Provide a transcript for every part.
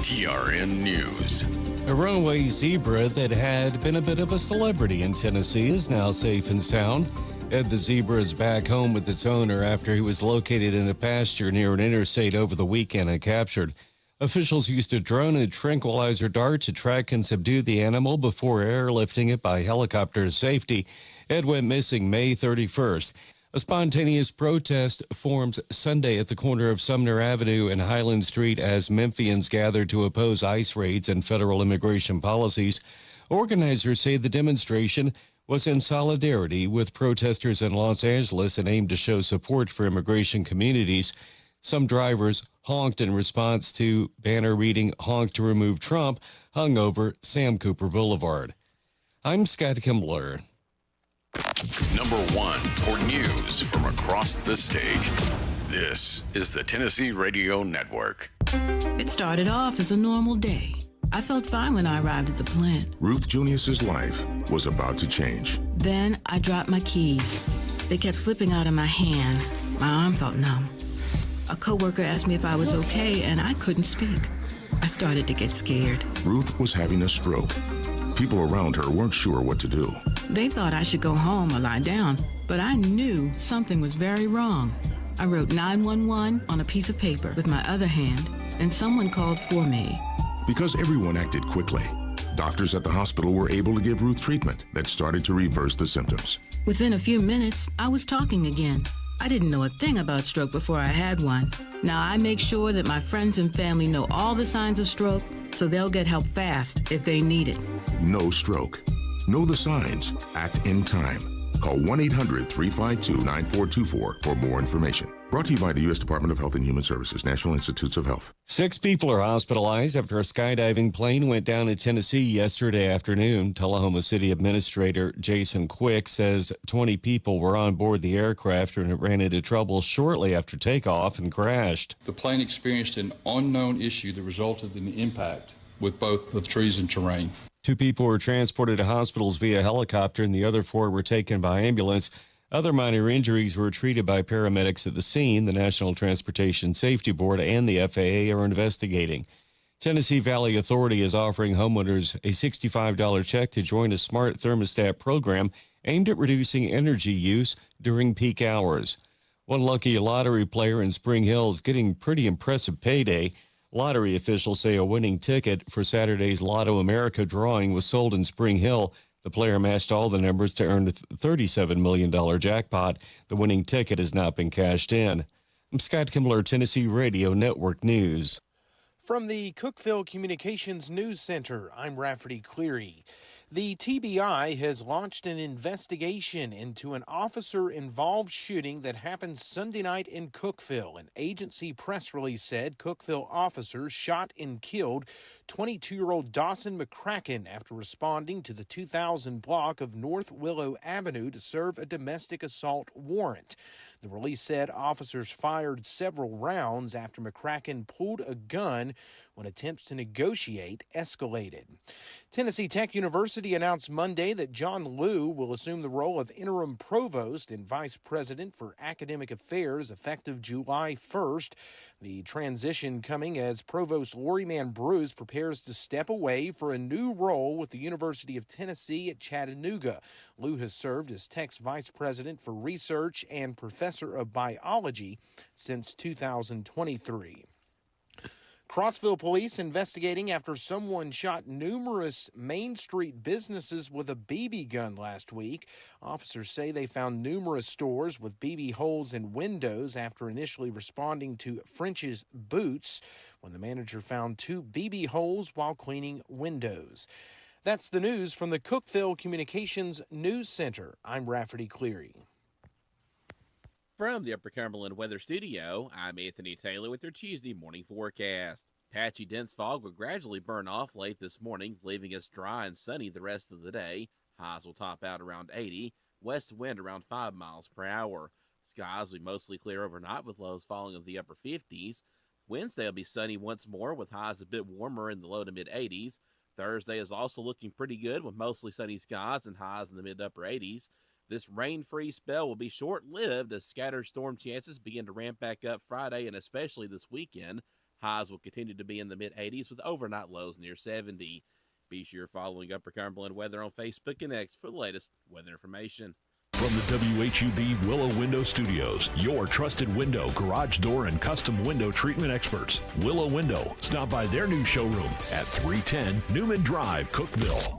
TRN News. A runaway zebra that had been a bit of a celebrity in Tennessee is now safe and sound. The zebra is back home with its owner after he was located in a pasture near an interstate over the weekend and captured. Officials used a drone and tranquilizer dart to track and subdue the animal before airlifting it by helicopter to safety. Ed went missing May 31st. A spontaneous protest forms Sunday at the corner of Sumner Avenue and Highland Street as Memphians gathered to oppose ICE raids and federal immigration policies. Organizers say the demonstration was in solidarity with protesters in Los Angeles and aimed to show support for immigration communities. Some drivers honked in response to banner reading "Honk to Remove Trump" hung over Sam Cooper Boulevard. I'm Scott Kimbler. Number one for news from across the state. This is the Tennessee Radio Network. It started off as a normal day. I felt fine when I arrived at the plant. Ruth Junius's life was about to change. Then I dropped my keys. They kept slipping out of my hand. My arm felt numb. A coworker asked me if I was okay, and I couldn't speak. I started to get scared. Ruth was having a stroke. People around her weren't sure what to do. They thought I should go home or lie down, but I knew something was very wrong. I wrote 911 on a piece of paper with my other hand, and someone called for me. Because everyone acted quickly, doctors at the hospital were able to give Ruth treatment that started to reverse the symptoms. Within a few minutes, I was talking again. I didn't know a thing about stroke before I had one. Now I make sure that my friends and family know all the signs of stroke so they'll get help fast if they need it. No stroke. Know the signs. Act in time. Call 1-800-352-9424 for more information. Brought to you by the U.S. Department of Health and Human Services, National Institutes of Health. 6 people are hospitalized after a skydiving plane went down in Tennessee yesterday afternoon. Tullahoma City Administrator Jason Quick says 20 people were on board the aircraft and it ran into trouble shortly after takeoff and crashed. The plane experienced an unknown issue that resulted in the impact with both the trees and terrain. 2 people were transported to hospitals via helicopter and the other 4 were taken by ambulance. Other minor injuries were treated by paramedics at the scene. The National Transportation Safety Board and the FAA are investigating. Tennessee Valley Authority is offering homeowners a $65 check to join a smart thermostat program aimed at reducing energy use during peak hours. One lucky lottery player in Spring Hill is getting pretty impressive payday. Lottery officials say a winning ticket for Saturday's Lotto America drawing was sold in Spring Hill. The player matched all the numbers to earn a $37 million jackpot. The winning ticket has not been cashed in. I'm Scott Kimbler, Tennessee Radio Network News. From the Cookeville Communications News Center, I'm Rafferty Cleary. The TBI has launched an investigation into an officer-involved shooting that happened Sunday night in Cookeville. An agency press release said Cookeville officers shot and killed 22-year-old Dawson McCracken after responding to the 2000 block of North Willow Avenue to serve a domestic assault warrant. The release said officers fired several rounds after McCracken pulled a gun when attempts to negotiate escalated. Tennessee Tech University announced Monday that John Liu will assume the role of interim provost and vice president for academic affairs effective July 1st. The transition coming as Provost Loriman Bruce prepares to step away for a new role with the University of Tennessee at Chattanooga. Liu has served as Tech's vice president for research and professor of biology since 2023. Crossville police investigating after someone shot numerous Main Street businesses with a BB gun last week. Officers say they found numerous stores with BB holes in windows after initially responding to French's Boots when the manager found 2 BB holes while cleaning windows. That's the news from the Cookeville Communications News Center. I'm Rafferty Cleary. From the Upper Cumberland Weather Studio, I'm Anthony Taylor with your Tuesday morning forecast. Patchy dense fog will gradually burn off late this morning, leaving us dry and sunny the rest of the day. Highs will top out around 80, west wind around 5 miles per hour. Skies will be mostly clear overnight with lows falling in the upper 50s. Wednesday will be sunny once more with highs a bit warmer in the low to mid 80s. Thursday is also looking pretty good with mostly sunny skies and highs in the mid upper 80s. This rain-free spell will be short-lived as scattered storm chances begin to ramp back up Friday and especially this weekend. Highs will continue to be in the mid-80s with overnight lows near 70. Be sure following Upper Cumberland Weather on Facebook and X for the latest weather information. From the WHUB Willow Window Studios, your trusted window, garage door, and custom window treatment experts. Willow Window. Stop by their new showroom at 310 Newman Drive, Cookeville.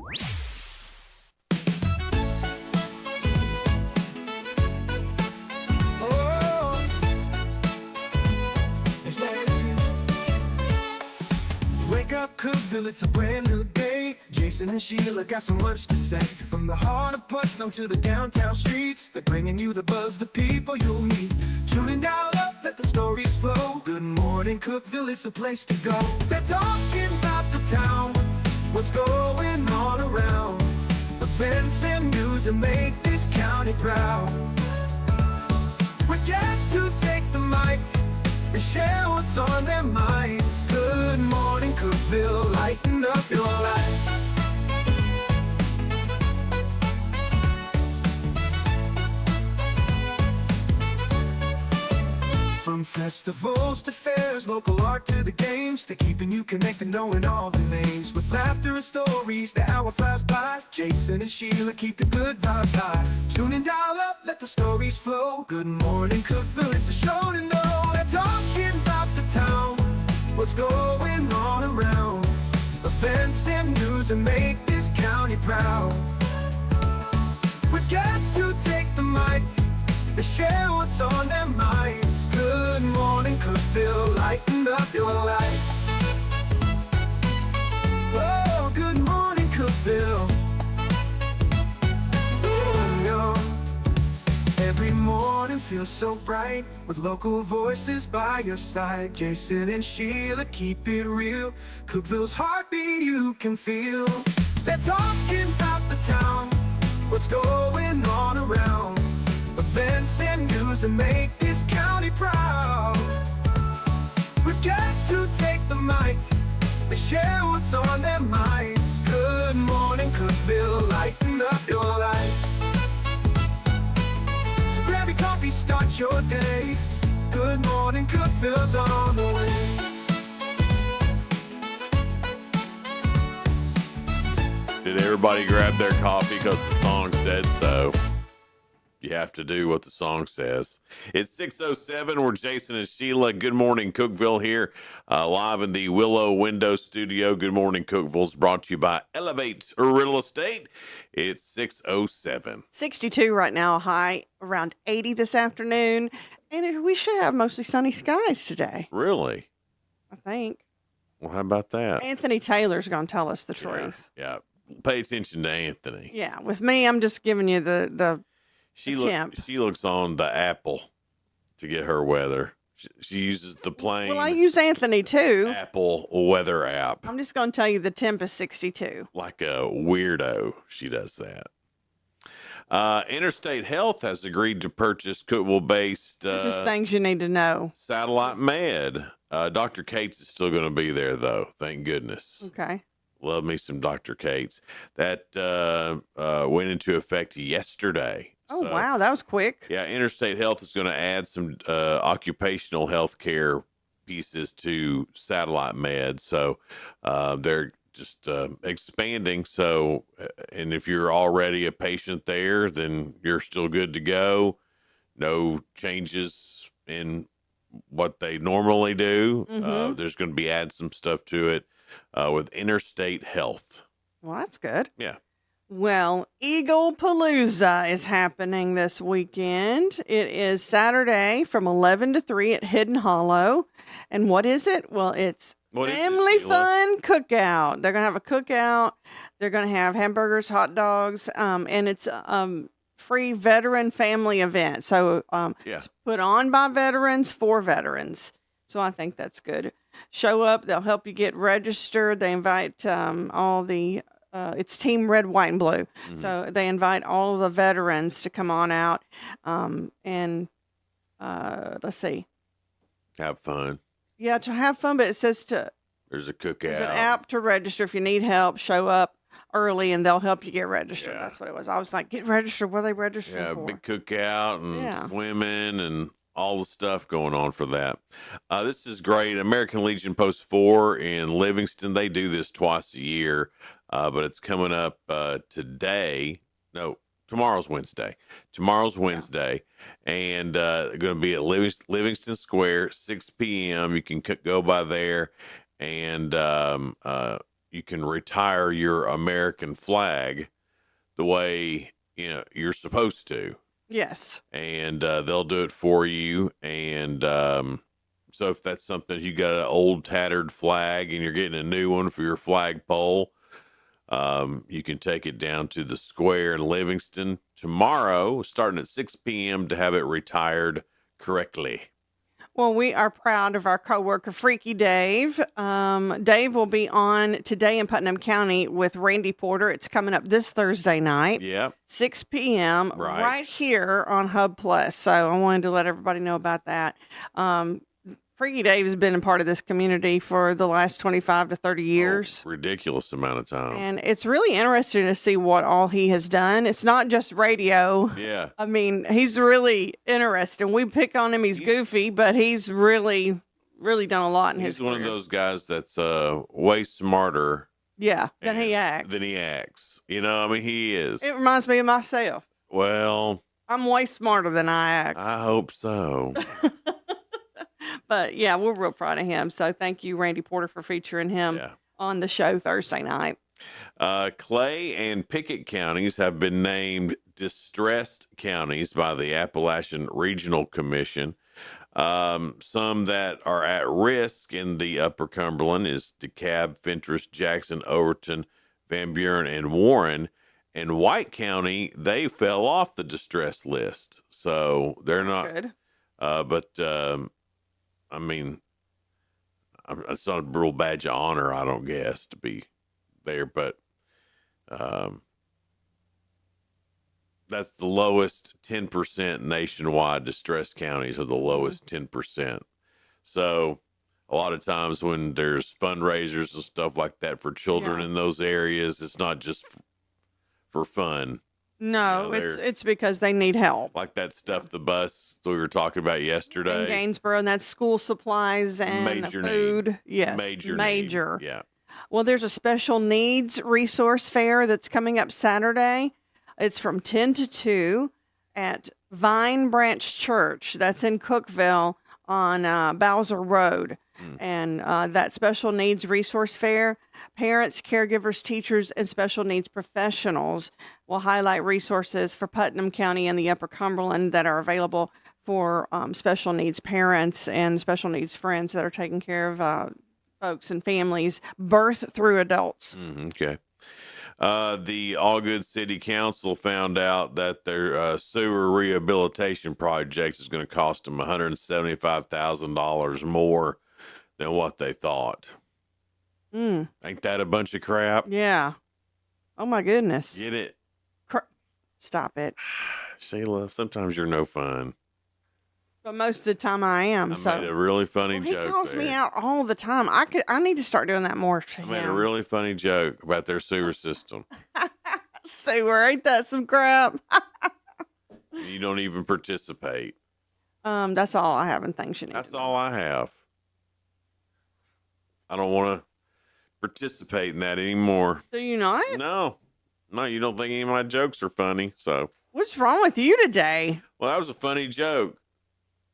Wake up, Cookeville, it's a brand new day. Jason and Sheila got so much to say. From the heart of Putnam to the downtown streets, they're bringing you the buzz, the people you'll meet. Tuning dial up, let the stories flow. Good morning, Cookeville, it's a place to go. They're talking about the town, what's going on around. Events and news that make this county proud. With guests who take the mic and share what's on their minds. Good morning, Cookeville, lighten up your life. From festivals to fairs, local art to the games, they're keeping you connected, knowing all the names. With laughter and stories, the hour flies by. Jason and Sheila keep the good vibes high. Tune in, dial up, let the stories flow. Good morning, Cookeville, it's a show to know. They're talking about the town, what's going on around. Events and news that make this county proud. With guests who take the mic, they share what's on their minds. Good morning, Cookeville, lighten up your life. Oh, good morning, Cookeville. Every morning feels so bright with local voices by your side. Jason and Sheila keep it real. Cookeville's heartbeat you can feel. They're talking about the town, what's going on around. Events and news that make this county proud. With guests who take the mic, they share what's on their minds. Good morning, Cookeville, lighten up your life. So grab your coffee, start your day. Good morning, Cookeville's on the way. Did everybody grab their coffee because the song said so? You have to do what the song says. It's 6:07. We're Jason and Sheila. Good morning, Cookeville here, live in the Willow Window Studio. Good morning, Cookeville is brought to you by Elevate Real Estate. It's 6:07. 62 right now, high around 80 this afternoon, and we should have mostly sunny skies today. Really? I think. Well, how about that? Anthony Taylor's going to tell us the truth. Yeah. Pay attention to Anthony. Yeah, with me, I'm just giving you the She looks on the Apple to get her weather. She uses the plain. Well, I use Anthony too. Apple weather app. I'm just going to tell you the temp is 62. Like a weirdo, she does that. Interstate Health has agreed to purchase Cookeville-based This is things you need to know. Satellite Med. Dr. Cates is still going to be there, though. Thank goodness. Okay. Love me some Dr. Cates. That went into effect yesterday. Oh, wow. That was quick. Yeah, Interstate Health is going to add some occupational health care pieces to Satellite Med. So they're just expanding. So, and if you're already a patient there, then you're still good to go. No changes in what they normally do. Mm-hmm. There's going to be add some stuff to it with Interstate Health. Well, that's good. Yeah. Well, Eagle Palooza is happening this weekend. It is Saturday from 11 to 3 at Hidden Hollow. And what is it? Well, it's Family Fun Cookout. They're going to have a cookout. They're going to have hamburgers, hot dogs, and it's free veteran family event. So it's put on by veterans for veterans. So I think that's good. Show up. They'll help you get registered. They invite all the it's Team Red, White, and Blue. Mm-hmm. So they invite all of the veterans to come on out and let's see. Have fun. Yeah, to have fun, but it says there's a cookout. There's an app to register. If you need help, show up early and they'll help you get registered. Yeah. That's what it was. I was like, get registered. What are they registering for? Yeah, big cookout and swimming and all the stuff going on for that. This is great. American Legion Post 4 in Livingston. They do this twice a year, but it's coming up today. No, tomorrow's Wednesday. Tomorrow's Wednesday, and they're going to be at Livingston Square, 6 p.m. You can go by there, and you can retire your American flag the way you're supposed to. Yes. And they'll do it for you. And so if that's something, you got an old tattered flag and you're getting a new one for your flagpole, you can take it down to the square in Livingston tomorrow, starting at 6 p.m. to have it retired correctly. Well, we are proud of our coworker, Freaky Dave. Dave will be on Today in Putnam County with Randy Porter. It's coming up this Thursday night. Yep. 6 p.m. right here on Hub Plus. So I wanted to let everybody know about that. Freaky Dave has been a part of this community for the last 25 to 30 years. Ridiculous amount of time. And it's really interesting to see what all he has done. It's not just radio. Yeah. I mean, he's really interesting. We pick on him. He's goofy, but he's really, really done a lot in his He's one career. of those guys that's way smarter. Yeah, than he acts. Than he acts. I mean, he is. It reminds me of myself. Well, I'm way smarter than I act. I hope so. But yeah, we're real proud of him. So thank you, Randy Porter, for featuring him on the show Thursday night. Clay and Pickett counties have been named distressed counties by the Appalachian Regional Commission. Some that are at risk in the Upper Cumberland is DeKalb, Fentress, Jackson, Overton, Van Buren, and Warren. And White County, they fell off the distressed list. So they're not good. I mean, it's not a real badge of honor, I don't guess, to be there, but that's the lowest 10% nationwide. Distressed counties are the lowest 10%. So a lot of times when there's fundraisers and stuff like that for children in those areas, it's not just for fun. No, it's because they need help. Like that stuff, the bus we were talking about yesterday. In Gainesboro, and that's school supplies and Major food. Need. Yes, Major. Need. Yeah. Well, there's a special needs resource fair that's coming up Saturday. It's from 10 to 2 at Vine Branch Church. That's in Cookeville on Bowser Road. And that special needs resource fair, parents, caregivers, teachers, and special needs professionals will highlight resources for Putnam County and the Upper Cumberland that are available for special needs parents and special needs friends that are taking care of folks and families, birth through adults. Okay. The Allgood City Council found out that their sewer rehabilitation project is going to cost them $175,000 more than what they thought. Ain't that a bunch of crap? Yeah. Oh my goodness. Get it? Stop it. Sheila, sometimes you're no fun. But most of the time I am. I made a really funny joke. He calls there. me out all the time. I need to start doing that more to I him. made a really funny joke about their sewer system. Sewer, ain't that some crap? You don't even participate. That's all I have in things you need. That's all I have. I don't want to participate in that anymore. Do you not? No, you don't think any of my jokes are funny. So what's wrong with you today? Well, that was a funny joke.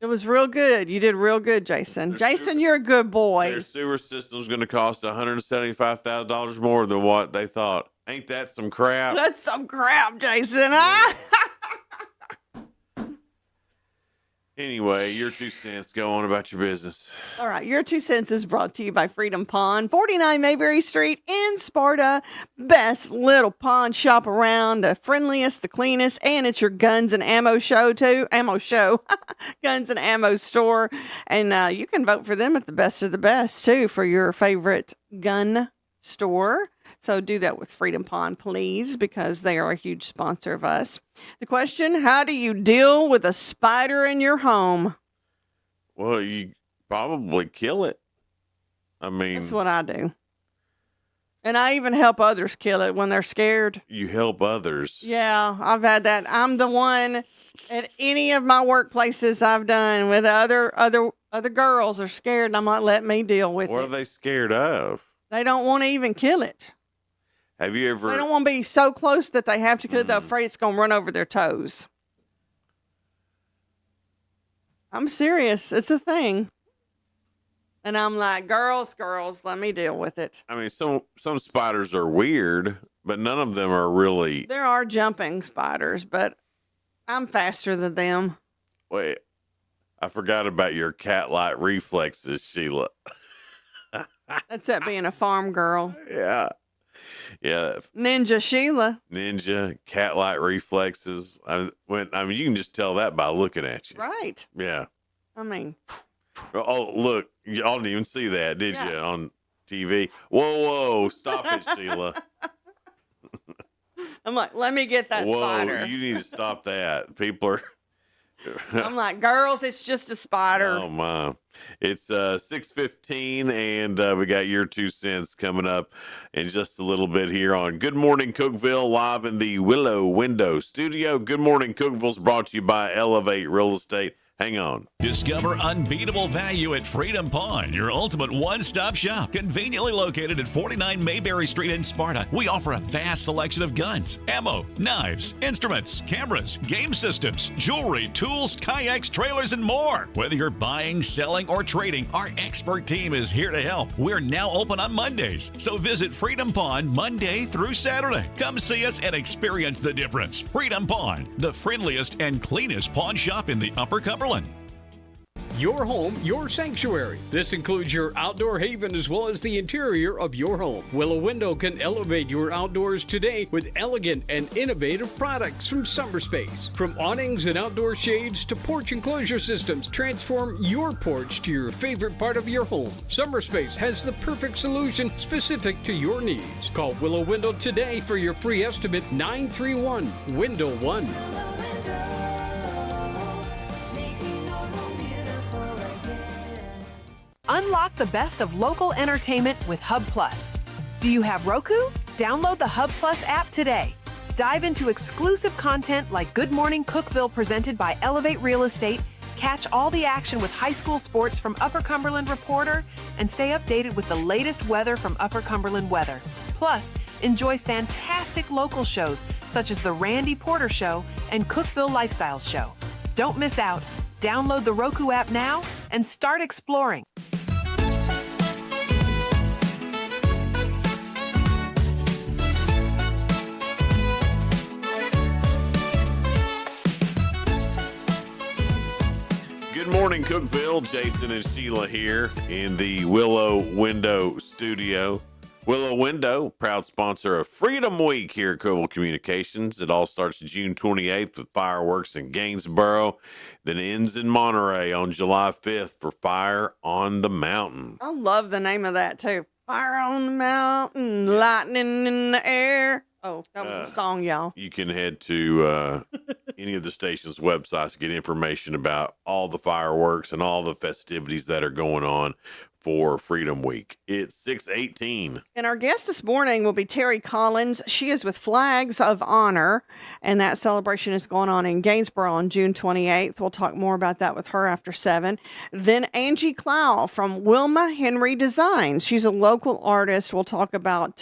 It was real good. You did real good, Jason. Jason, you're a good boy. Their sewer system's going to cost $175,000 more than what they thought. Ain't that some crap? That's some crap, Jason. Anyway, your 2 cents. Go on about your business. All right. Your 2 cents is brought to you by Freedom Pond, 49 Mayberry Street in Sparta. Best little pawn shop around. The friendliest, the cleanest, and it's your guns and ammo show, too. Ammo show. Guns and ammo store. And you can vote for them at the best of the best, too, for your favorite gun store. So do that with Freedom Pond, please, because they are a huge sponsor of us. The question, how do you deal with a spider in your home? Well, you probably kill it. I mean, that's what I do. And I even help others kill it when they're scared. You help others. Yeah, I've had that. I'm the one at any of my workplaces I've done with other girls are scared, and I'm like, let me deal with What it. are they scared of? They don't want to even kill it. Have you ever? They don't want to be so close that they have to kill it. They're afraid it's going to run over their toes. I'm serious. It's a thing. And I'm like, girls, let me deal with it. I mean, some spiders are weird, but none of them are really. There are jumping spiders, but I'm faster than them. Wait, I forgot about your cat-like reflexes, Sheila. That's that being a farm girl. Yeah. Ninja Sheila. Ninja, cat-like reflexes. I mean, you can just tell that by looking at you. Right. Yeah. I mean. Oh, look. Y'all didn't even see that, did you, on TV? Whoa. Stop it, Sheila. I'm like, let me get that spider. You need to stop that. People are. I'm like, girls, it's just a spider. Oh, my. It's 6:15, and we got your 2 cents coming up in just a little bit here on Good Morning Cookeville, live in the Willow Window Studio. Good Morning Cookeville's brought to you by Elevate Real Estate. Hang on. Discover unbeatable value at Freedom Pawn, your ultimate one-stop shop. Conveniently located at 49 Mayberry Street in Sparta, we offer a vast selection of guns, ammo, knives, instruments, cameras, game systems, jewelry, tools, kayaks, trailers, and more. Whether you're buying, selling, or trading, our expert team is here to help. We're now open on Mondays, so visit Freedom Pawn Monday through Saturday. Come see us and experience the difference. Freedom Pawn, the friendliest and cleanest pawn shop in the Upper Cumberland. Your home, your sanctuary. This includes your outdoor haven as well as the interior of your home. Willow Window can elevate your outdoors today with elegant and innovative products from SummerSpace. From awnings and outdoor shades to porch enclosure systems, transform your porch to your favorite part of your home. SummerSpace has the perfect solution specific to your needs. Call Willow Window today for your free estimate, 931-WINDOW-1. Unlock the best of local entertainment with Hub Plus. Do you have Roku? Download the Hub Plus app today. Dive into exclusive content like Good Morning Cookeville presented by Elevate Real Estate, catch all the action with high school sports from Upper Cumberland Reporter, and stay updated with the latest weather from Upper Cumberland Weather. Plus, enjoy fantastic local shows such as The Randy Porter Show and Cookeville Lifestyles Show. Don't miss out. Download the Roku app now and start exploring. Good morning, Cookeville. Jason and Sheila here in the Willow Window Studio. Willow Window, proud sponsor of Freedom Week here at Cookeville Communications. It all starts June 28th with fireworks in Gainsboro, then ends in Monterey on July 5th for Fire on the Mountain. I love the name of that too. Fire on the mountain, lightning in the air. Oh, that was a song, y'all. You can head to any of the station's websites to get information about all the fireworks and all the festivities that are going on for Freedom Week. It's 6:18. And our guest this morning will be Terry Collins. She is with Flags of Honor, and that celebration is going on in Gainsboro on June 28th. We'll talk more about that with her after 7. Then Angie Clow from Wilma Henry Designs. She's a local artist. We'll talk about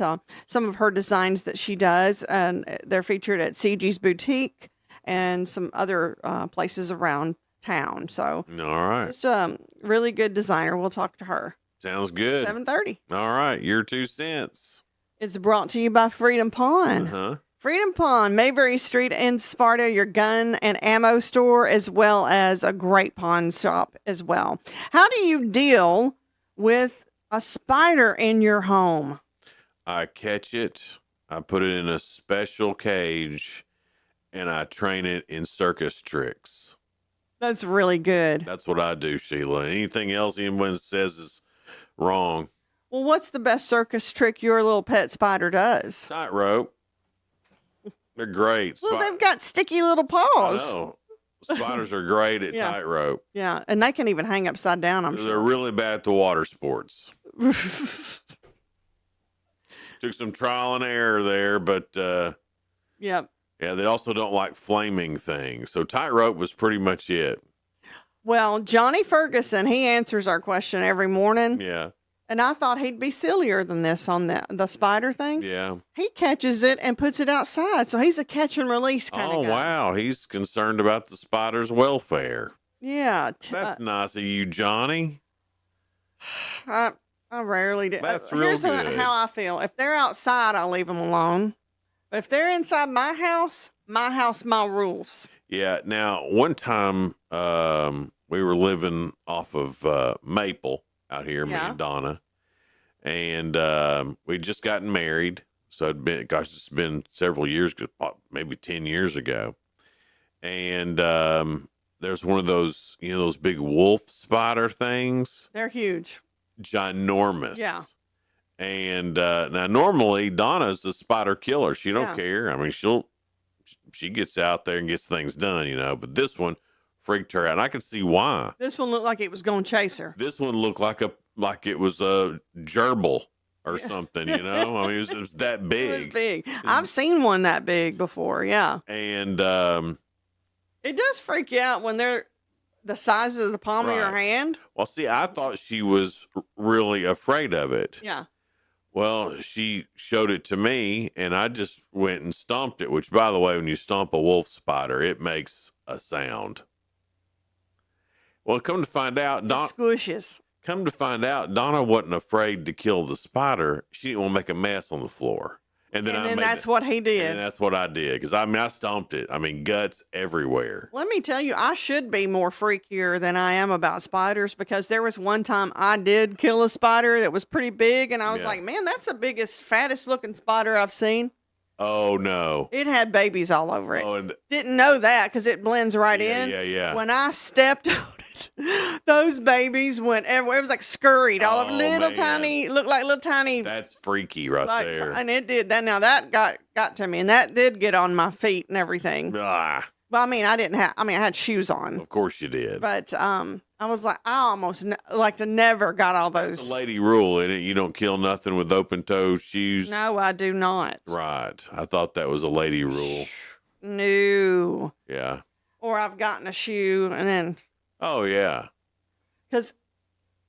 some of her designs that she does, and they're featured at CG's Boutique and some other places around town. So, all right, just a really good designer. We'll talk to her. Sounds good. 7:30. All right, your 2 cents. It's brought to you by Freedom Pawn. Freedom Pawn, Mayberry Street in Sparta, your gun and ammo store, as well as a great pawn shop as well. How do you deal with a spider in your home? I catch it, I put it in a special cage, and I train it in circus tricks. That's really good. That's what I do, Sheila. Anything else anyone says is wrong. Well, what's the best circus trick your little pet spider does? Tightrope. They're great. Well, they've got sticky little paws. I know. Spiders are great at tightrope. Yeah, and they can even hang upside down, I'm They're sure. really bad at the water sports. Took some trial and error there, but Yep. yeah, they also don't like flaming things. So tightrope was pretty much it. Well, Johnny Ferguson, he answers our question every morning. Yeah. And I thought he'd be sillier than this on the spider thing. Yeah. He catches it and puts it outside. So he's a catch and release kind of guy. Oh, wow. He's concerned about the spider's welfare. Yeah. That's nice of you, Johnny. I rarely do. That's real Here's good. how I feel. If they're outside, I'll leave them alone. But if they're inside my house, my rules. Yeah. Now, one time we were living off of Maple out here, me and Donna. And we'd just gotten married. So it's been several years, maybe 10 years ago. And there's one of those, those big wolf spider things. They're huge. Ginormous. Yeah. And now normally Donna's the spider killer. She don't Yeah. care. I mean, she gets out there and gets things done, but this one freaked her out. And I could see why. This one looked like it was going to chase her. This one looked like it was a gerbil or something, I mean, it was that big. It was big. I've seen one that big before. Yeah. And it does freak you out when they're the size of the palm of your hand. Well, see, I thought she was really afraid of it. Yeah. Well, she showed it to me, and I just went and stomped it, which, by the way, when you stomp a wolf spider, it makes a sound. Well, come to find out, Squishes. Come to find out, Donna wasn't afraid to kill the spider. She didn't want to make a mess on the floor. And then that's what he did. And that's what I did. Because, I stomped it. Guts everywhere. Let me tell you, I should be more freakier than I am about spiders, because there was one time I did kill a spider that was pretty big. And I was like, man, that's the biggest, fattest looking spider I've seen. Oh, no. It had babies all over it. Oh, and Didn't know that because it blends right in. Yeah. When I stepped on it, those babies went everywhere. It was like scurried all over, tiny, looked like little tiny. That's freaky right there. And it did that. Now that got to me, and that did get on my feet and everything. Ah. Well, I had shoes on. Of course you did. But I was like, I almost never got all those. It's a lady rule, isn't it? You don't kill nothing with open-toed shoes. No, I do not. Right. I thought that was a lady rule. No. Yeah. Or I've gotten a shoe and then. Oh, yeah. Because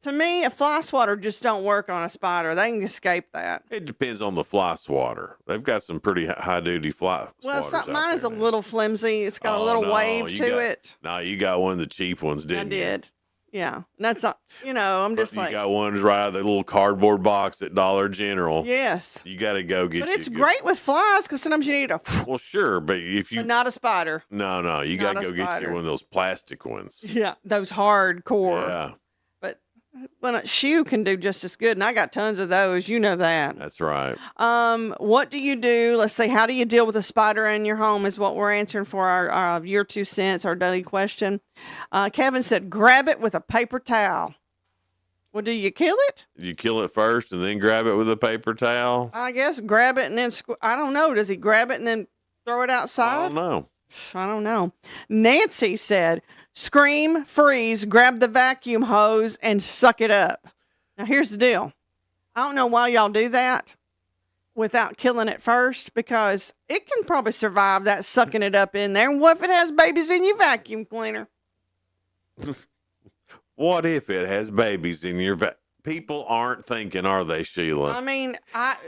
to me, a fly swatter just don't work on a spider. They can escape that. It depends on the fly swatter. They've got some pretty high-duty fly swatters. Well, mine is a little flimsy. It's got a little wave to it. No, you got one of the cheap ones, didn't you? I did. Yeah. And that's not, I'm just you got one right out of the little cardboard box at Dollar General. Yes. You got to go get But it's great with flies because sometimes you need a. Well, sure, but if you. But not a spider. No, you got to go get you one of those plastic ones. Yeah, those hardcore. Yeah. But a shoe can do just as good, and I got tons of those. You know that. That's right. What do you do? Let's say, how do you deal with a spider in your home is what we're answering for our your 2 cents, our daily question. Kevin said, grab it with a paper towel. Well, do you kill it? You kill it first and then grab it with a paper towel? I guess grab it and then, I don't know. Does he grab it and then throw it outside? I don't know. I don't know. Nancy said, scream, freeze, grab the vacuum hose, and suck it up. Now, here's the deal. I don't know why y'all do that without killing it first, because it can probably survive that sucking it up in there. And what if it has babies in your vacuum cleaner? What if it has babies in your People aren't thinking, are they, Sheila? I mean,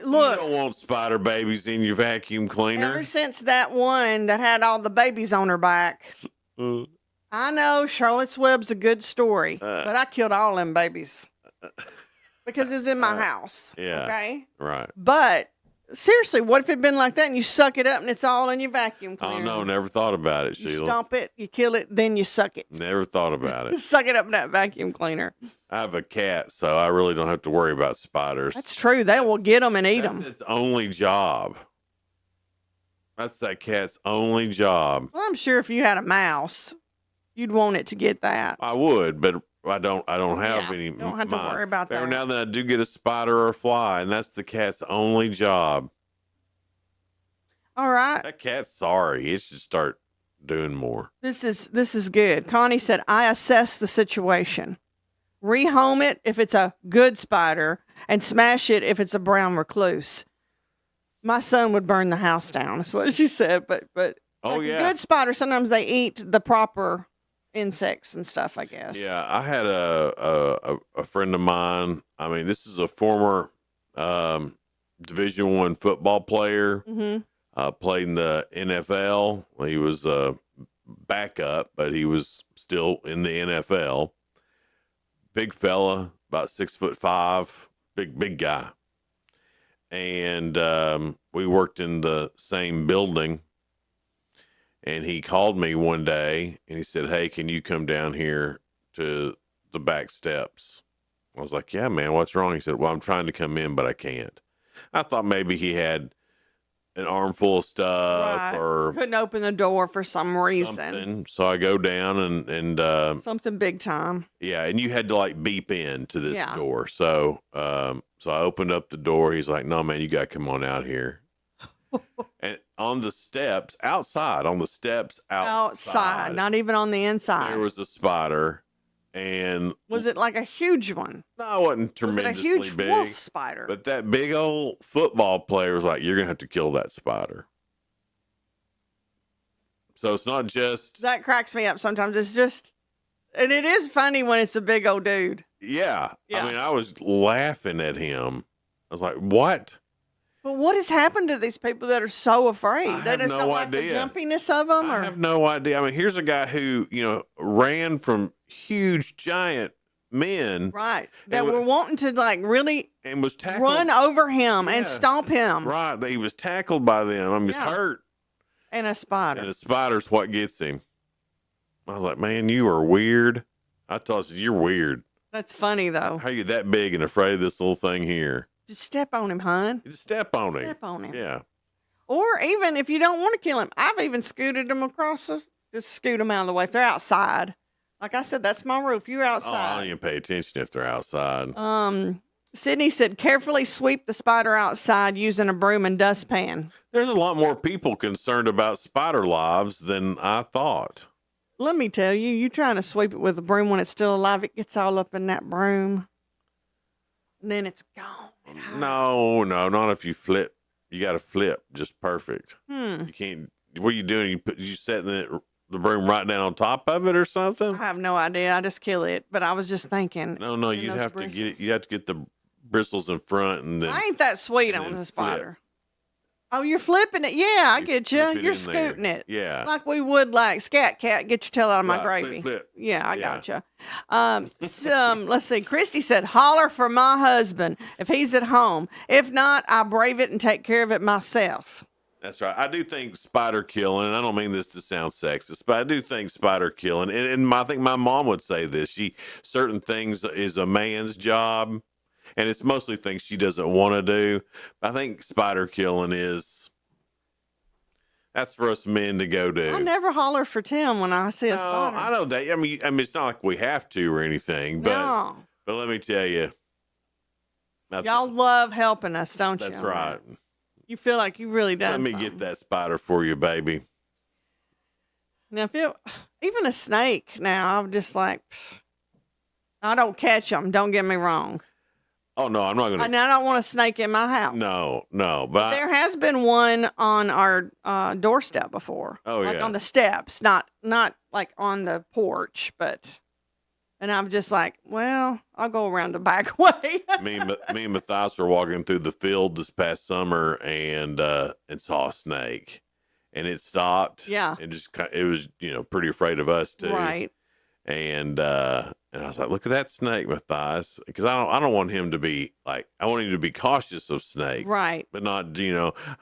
look. You don't want spider babies in your vacuum cleaner. Ever since that one that had all the babies on her back. I know Charlotte's Web's a good story, but I killed all them babies because it's in my house. Yeah. Okay. Right. But seriously, what if it'd been like that and you suck it up and it's all in your vacuum cleaner? Oh, no, never thought about it, You Sheila. stomp it, you kill it, then you suck it. Never thought about it. Suck it up in that vacuum cleaner. I have a cat, so I really don't have to worry about spiders. That's true. They will get them and eat them. That's its only job. That's that cat's only job. Well, I'm sure if you had a mouse, you'd want it to get that. I would, but I don't have any. Don't have to worry about that. Every now and then I do get a spider or a fly, and that's the cat's only job. All right. That cat's sorry. It should start doing more. This is good. Connie said, I assess the situation. Rehome it if it's a good spider, and smash it if it's a brown recluse. My son would burn the house down. That's what she said. But Oh, like yeah. a good spider, sometimes they eat the proper insects and stuff, I guess. Yeah, I had a friend of mine. I mean, this is a former Division I football player. Played in the NFL. He was a backup, but he was still in the NFL. Big fella, about 6'5", big guy. And we worked in the same building. And he called me one day and he said, "Hey, can you come down here to the back steps?" I was like, "Yeah, man, what's wrong?" He said, "Well, I'm trying to come in, but I can't." I thought maybe he had an armful of stuff Right. or Couldn't open the door for some reason. something. So I go down and Something big time. yeah, and you had to like beep in to this Yeah. door. So so I opened up the door. He's like, "No, man, you got to come on out here." And on the steps outside, Outside, not even on the inside. there was a spider. And Was it like a huge one? no, it wasn't Was it a tremendously huge big. wolf spider? But that big old football player was like, "You're gonna have to kill that spider." So it's not just That cracks me up sometimes. It's just, and it is funny when it's a big old dude. yeah. Yeah. I mean, I was laughing at him. I was like, "What?" But what has happened to these people that are so afraid? I They have just no don't like the idea. jumpiness of them? I Or have no idea. I mean, here's a guy who, ran from huge giant men right. That wa- were wanting to like really and was tackled. run over him and Yeah. stomp him. Right. He was tackled by them. I mean, he's Yeah. hurt. And a spider. And the spider's what gets him. I was like, "Man, you are weird." I told you, "You're weird. That's funny though. How are you that big and afraid of this little thing here?" Just step on him, hon. You just step on him. Step on him. Yeah. Or even if you don't want to kill him, I've even scooted them across just scoot them out of the way. If they're outside. Like I said, that's my roof. You're Oh, I don't outside. even pay attention if they're outside. Sydney said, carefully sweep the spider outside using a broom and dustpan. There's a lot more people concerned about spider lives than I thought. Let me tell you, you trying to sweep it with a broom when it's still alive, it gets all up in that broom. And then it's gone. It hides. No, not if you flip. You got to flip just perfect. Hmm. You can't. What are you doing? You setting the broom right down on top of it or I something? have no idea. I just kill it. But I was just thinking. No, in you'd those have to bristles. get. You have to get the bristles in front and then. I ain't that sweet and on then the flip. spider. Oh, you're flipping it. Yeah, I You get you. flip it You're in there. scooting it. Yeah. Like we would like scat cat, get your tail out of my Right, gravy. flip. Yeah, I Yeah. gotcha. Let's see. Christy said, holler for my husband if he's at home. If not, I brave it and take care of it myself. That's right. I do think spider killing, and I don't mean this to sound sexist, but I do think spider killing, and I think my mom would say this. Certain things is a man's job, and it's mostly things she doesn't want to do. I think spider killing that's for us men to go do. I never holler for Tim when I see a No, spider. I know that. I mean, it's not like we have to or anything, but No. but let me tell you, Y'all love helping us, don't you? that's right. You feel like you've really done Let me something. get that spider for you, baby. Now, even a snake now, I'm just like, I don't catch them. Don't get me wrong. Oh no, I'm not gonna. And I don't want a snake in my house. No, but There has been one on our doorstep before. Oh, like yeah. on the steps, not like on the porch, but. And I'm just like, well, I'll go around the back way. me and Matthias were walking through the field this past summer and saw a snake, and it stopped. Yeah. And it was pretty afraid of us too. Right. And I was like, look at that snake, Matthias, because I don't want him to be like, I want him to be cautious of snakes, Right. but not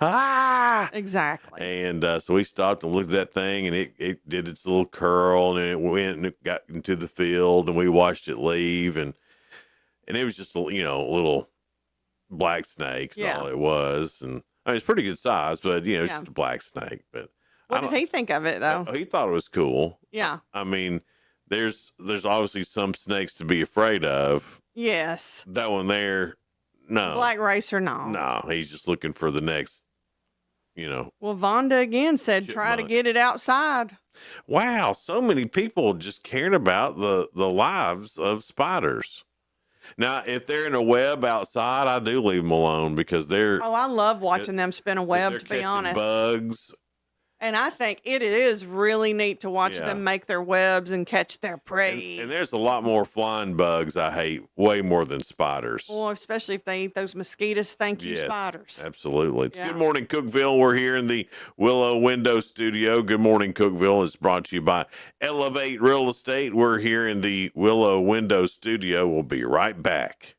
ah. Exactly. And so we stopped and looked at that thing, and it did its little curl, and then it went and it got into the field, and we watched it leave, and it was just little black snakes, Yeah. all it was, and I mean it's pretty good size, but it's Yeah. just a black snake. But What did he think of it, though? he thought it was cool. Yeah. I mean, there's obviously some snakes to be afraid of. Yes. That one there, no, Black racer, no. no, he's just looking for the next, Well, Vonda again said try to Chipmunk. get it outside. Wow, so many people just caring about the lives of spiders. Now, if they're in a web outside, I do leave them alone because they're. Oh, I love watching them spin a web, they're to be catching honest. bugs. And I think it is really neat to watch Yeah. them make their webs and catch their prey. And there's a lot more flying bugs I hate way more than spiders. Or especially if they eat those mosquitoes. Thank you, Yes, spiders. absolutely. It's Yeah. Good Morning Cookeville. We're here in the Willow Window Studio. Good Morning Cookeville is brought to you by Elevate Real Estate. We're here in the Willow Window Studio. We'll be right back.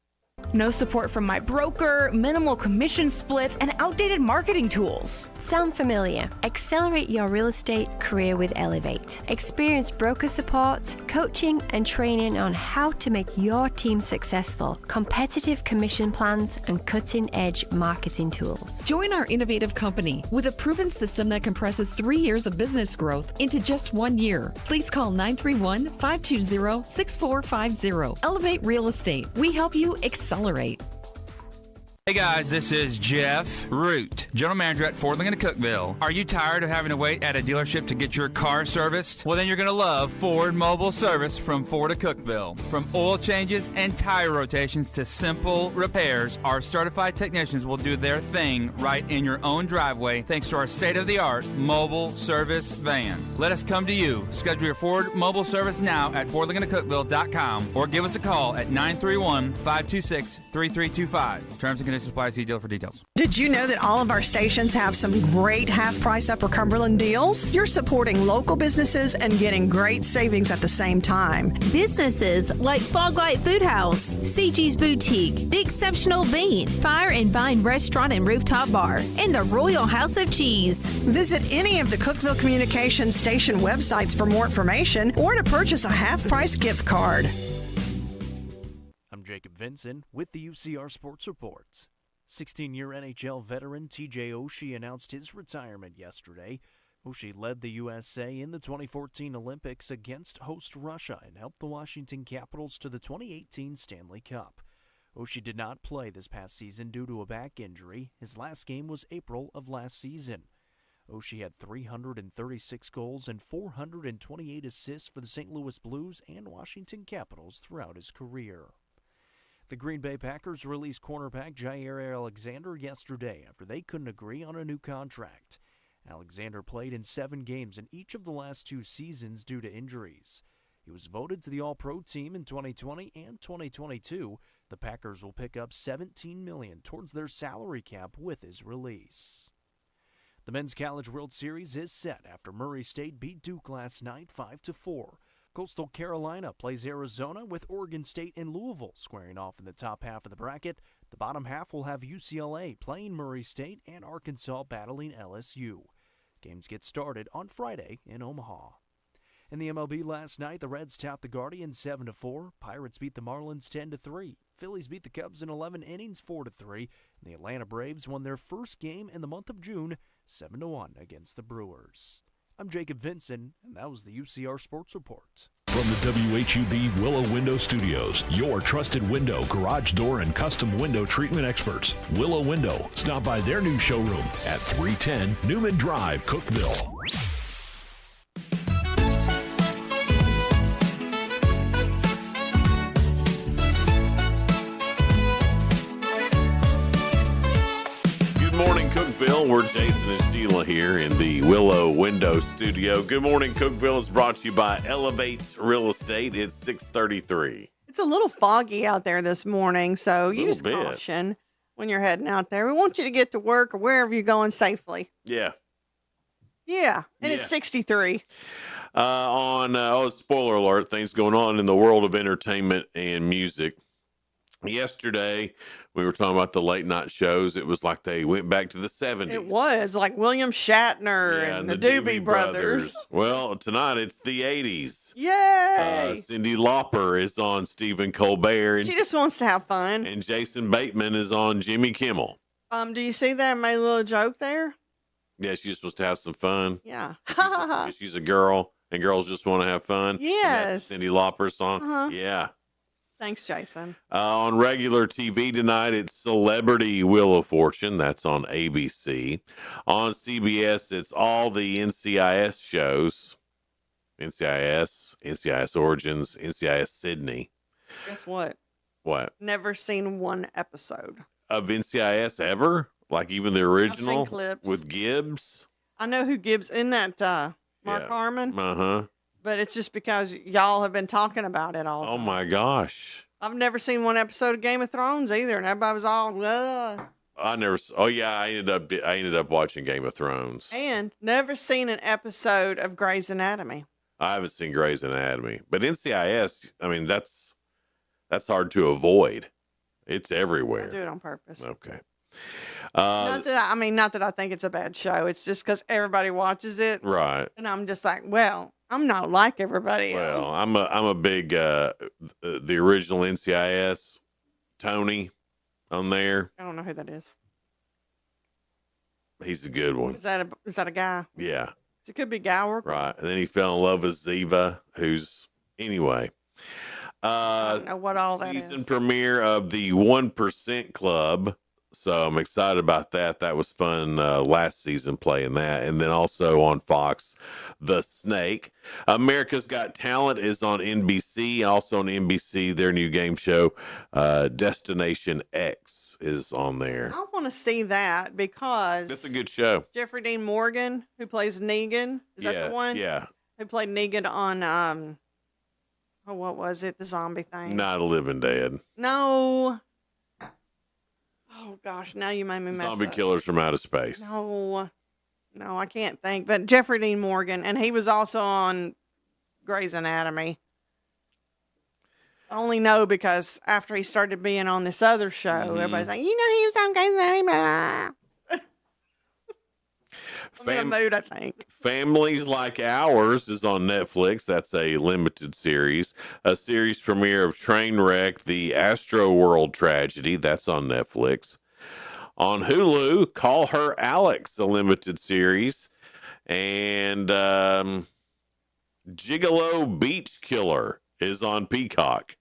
No support from my broker, minimal commission splits, and outdated marketing tools. Sound familiar? Accelerate your real estate career with Elevate. Experience broker support, coaching, and training on how to make your team successful, competitive commission plans, and cutting-edge marketing tools. Join our innovative company with a proven system that compresses 3 years of business growth into just 1 year. Please call 931-520-6450. Elevate Real Estate. We help you accelerate. Hey guys, this is Jeff Root, General Manager at Ford Lincoln Cookeville. Are you tired of having to wait at a dealership to get your car serviced? Well, then you're going to love Ford Mobile Service from Ford of Cookeville. From oil changes and tire rotations to simple repairs, our certified technicians will do their thing right in your own driveway thanks to our state-of-the-art mobile service van. Let us come to you. Schedule your Ford Mobile Service now at FordLincolnCookeville.com or give us a call at 931-526-3325. Terms and conditions apply. See dealer for details. Did you know that all of our stations have some great half-price Upper Cumberland deals? You're supporting local businesses and getting great savings at the same time. Businesses like Fog Light Food House, CG's Boutique, The Exceptional Bean, Fire and Vine Restaurant and Rooftop Bar, and the Royal House of Cheese. Visit any of the Cookeville Communications station websites for more information or to purchase a half-price gift card. I'm Jacob Vinson with the UCR Sports Reports. 16-year NHL veteran TJ Oshie announced his retirement yesterday. Oshie led the USA in the 2014 Olympics against host Russia and helped the Washington Capitals to the 2018 Stanley Cup. Oshie did not play this past season due to a back injury. His last game was April of last season. Oshie had 336 goals and 428 assists for the St. Louis Blues and Washington Capitals throughout his career. The Green Bay Packers released cornerback Jair Alexander yesterday after they couldn't agree on a new contract. Alexander played in 7 games in each of the last 2 seasons due to injuries. He was voted to the All-Pro team in 2020 and 2022. The Packers will pick up $17 million towards their salary cap with his release. The Men's College World Series is set after Murray State beat Duke last night 5-4. Coastal Carolina plays Arizona with Oregon State and Louisville squaring off in the top half of the bracket. The bottom half will have UCLA playing Murray State and Arkansas battling LSU. Games get started on Friday in Omaha. In the MLB last night, the Reds topped the Guardians 7-4. Pirates beat the Marlins 10-3. Phillies beat the Cubs in 11 innings 4-3. And the Atlanta Braves won their first game in the month of June 7-1 against the Brewers. I'm Jacob Vinson, and that was the UCR Sports Report. From the WHUB Willow Window Studios, your trusted window, garage door, and custom window treatment experts. Willow Window. Stop by their new showroom at 310 Newman Drive, Cookeville. Good morning, Cookeville. We're Jason and Sheila here in the Willow Window Studio. Good morning, Cookeville is brought to you by Elevate Real Estate. It's 6:33. It's a little foggy out there this morning, so use bit. caution when you're heading out there. We want you to get to work or wherever you're going safely. Yeah. Yeah, and it's 63. Spoiler alert, things going on in the world of entertainment and music. Yesterday, we were talking about the late night shows. It was like they went back to the 70s. It was like William Shatner and the Doobie Brothers. Well, tonight it's the 80s. Yay! Cyndi Lauper is on Stephen Colbert. And, She just wants to have fun. and Jason Bateman is on Jimmy Kimmel. Do you see that? I made a little joke there. Yeah, she just wants to have some fun. Yeah. She's a girl, and girls just want to have fun. Yes. And that's Cyndi Lauper's song. Uh-huh. Yeah. Thanks, Jason. On regular TV tonight, it's Celebrity Wheel of Fortune. That's on ABC. On CBS, it's all the NCIS shows. NCIS Origins, NCIS Sydney. Guess what? What? Never seen one episode of NCIS ever? Like even the original? I've seen clips. With Gibbs? I know who Gibbs in that Mark Harmon. Uh-huh. But it's just because y'all have been talking about it all the time. Oh my gosh. I've never seen one episode of Game of Thrones either, and everybody was all, I ended up watching Game of Thrones. And never seen an episode of Grey's Anatomy. I haven't seen Grey's Anatomy. But NCIS, I mean, that's hard to avoid. It's everywhere. I do it on purpose. Okay. Not that I think it's a bad show. It's just because everybody watches it. Right. And I'm just like, well, I'm not like everybody else. Well, I'm a big the original NCIS Tony on there. I don't know who that is. He's a good one. Is that a guy? Yeah. It could be Gower. Right. And then he fell in love with Ziva, who's anyway. I don't know what all that is. Season premiere of the 1% Club. So I'm excited about that. That was fun last season playing that. And then also on Fox, The Snake. America's Got Talent is on NBC. Also on NBC, their new game show, Destination X, is on there. I want to see that because it's a good show. Jeffrey Dean Morgan, who plays Negan, is that the one? Yeah. Who played Negan on what was it? The zombie thing. Night of the Living Dead. No. Oh gosh, now you made me mess Zombie up. Killers from Outer Space. No, I can't think. But Jeffrey Dean Morgan, and he was also on Grey's Anatomy. I only know because after he started being on this other show, everybody's like, he was on Grey's Anatomy. I'm in a mood, I think. Families Like Ours is on Netflix. That's a limited series. A series premiere of Trainwreck, the Astro World Tragedy. That's on Netflix. On Hulu, Call Her Alex, a limited series. And Gigolo Beach Killer is on Peacock.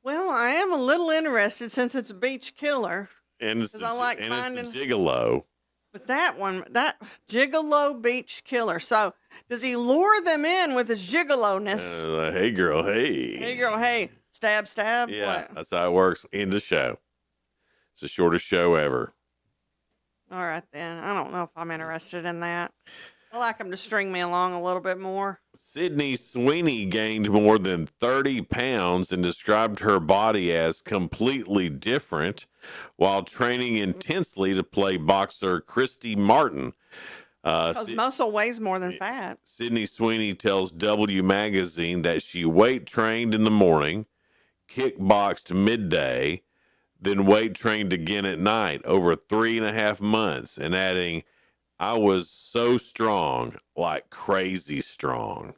Well, I am a little interested since it's a beach killer. And it's, I like and finding it's a gigolo. But that one, that Gigolo Beach Killer. So, does he lure them in with his gigolo-ness? Hey, girl, hey. Hey, girl, hey. Stab, stab. Yeah, What? that's how it works. End the show. It's the shortest show ever. All right, then. I don't know if I'm interested in that. I like him to string me along a little bit more. Sydney Sweeney gained more than 30 pounds and described her body as completely different while training intensely to play boxer Christy Martin. Because muscle weighs more than fat. Sydney Sweeney tells W Magazine that she weight trained in the morning, kickboxed midday, then weight trained again at night over 3.5 months, and adding, I was so strong, like crazy strong.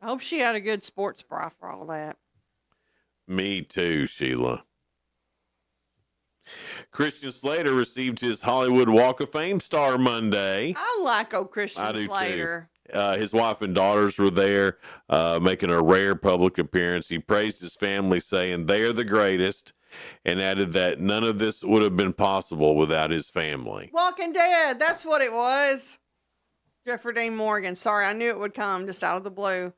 I hope she had a good sports bra for all that. Me too, Sheila. Christian Slater received his Hollywood Walk of Fame star Monday. I like Christian I do Slater. too. His wife and daughters were there, making a rare public appearance. He praised his family, saying they are the greatest, and added that none of this would have been possible without his family. Walking Dead, that's what it was. Jeffrey Dean Morgan. Sorry, I knew it would come just out of the blue.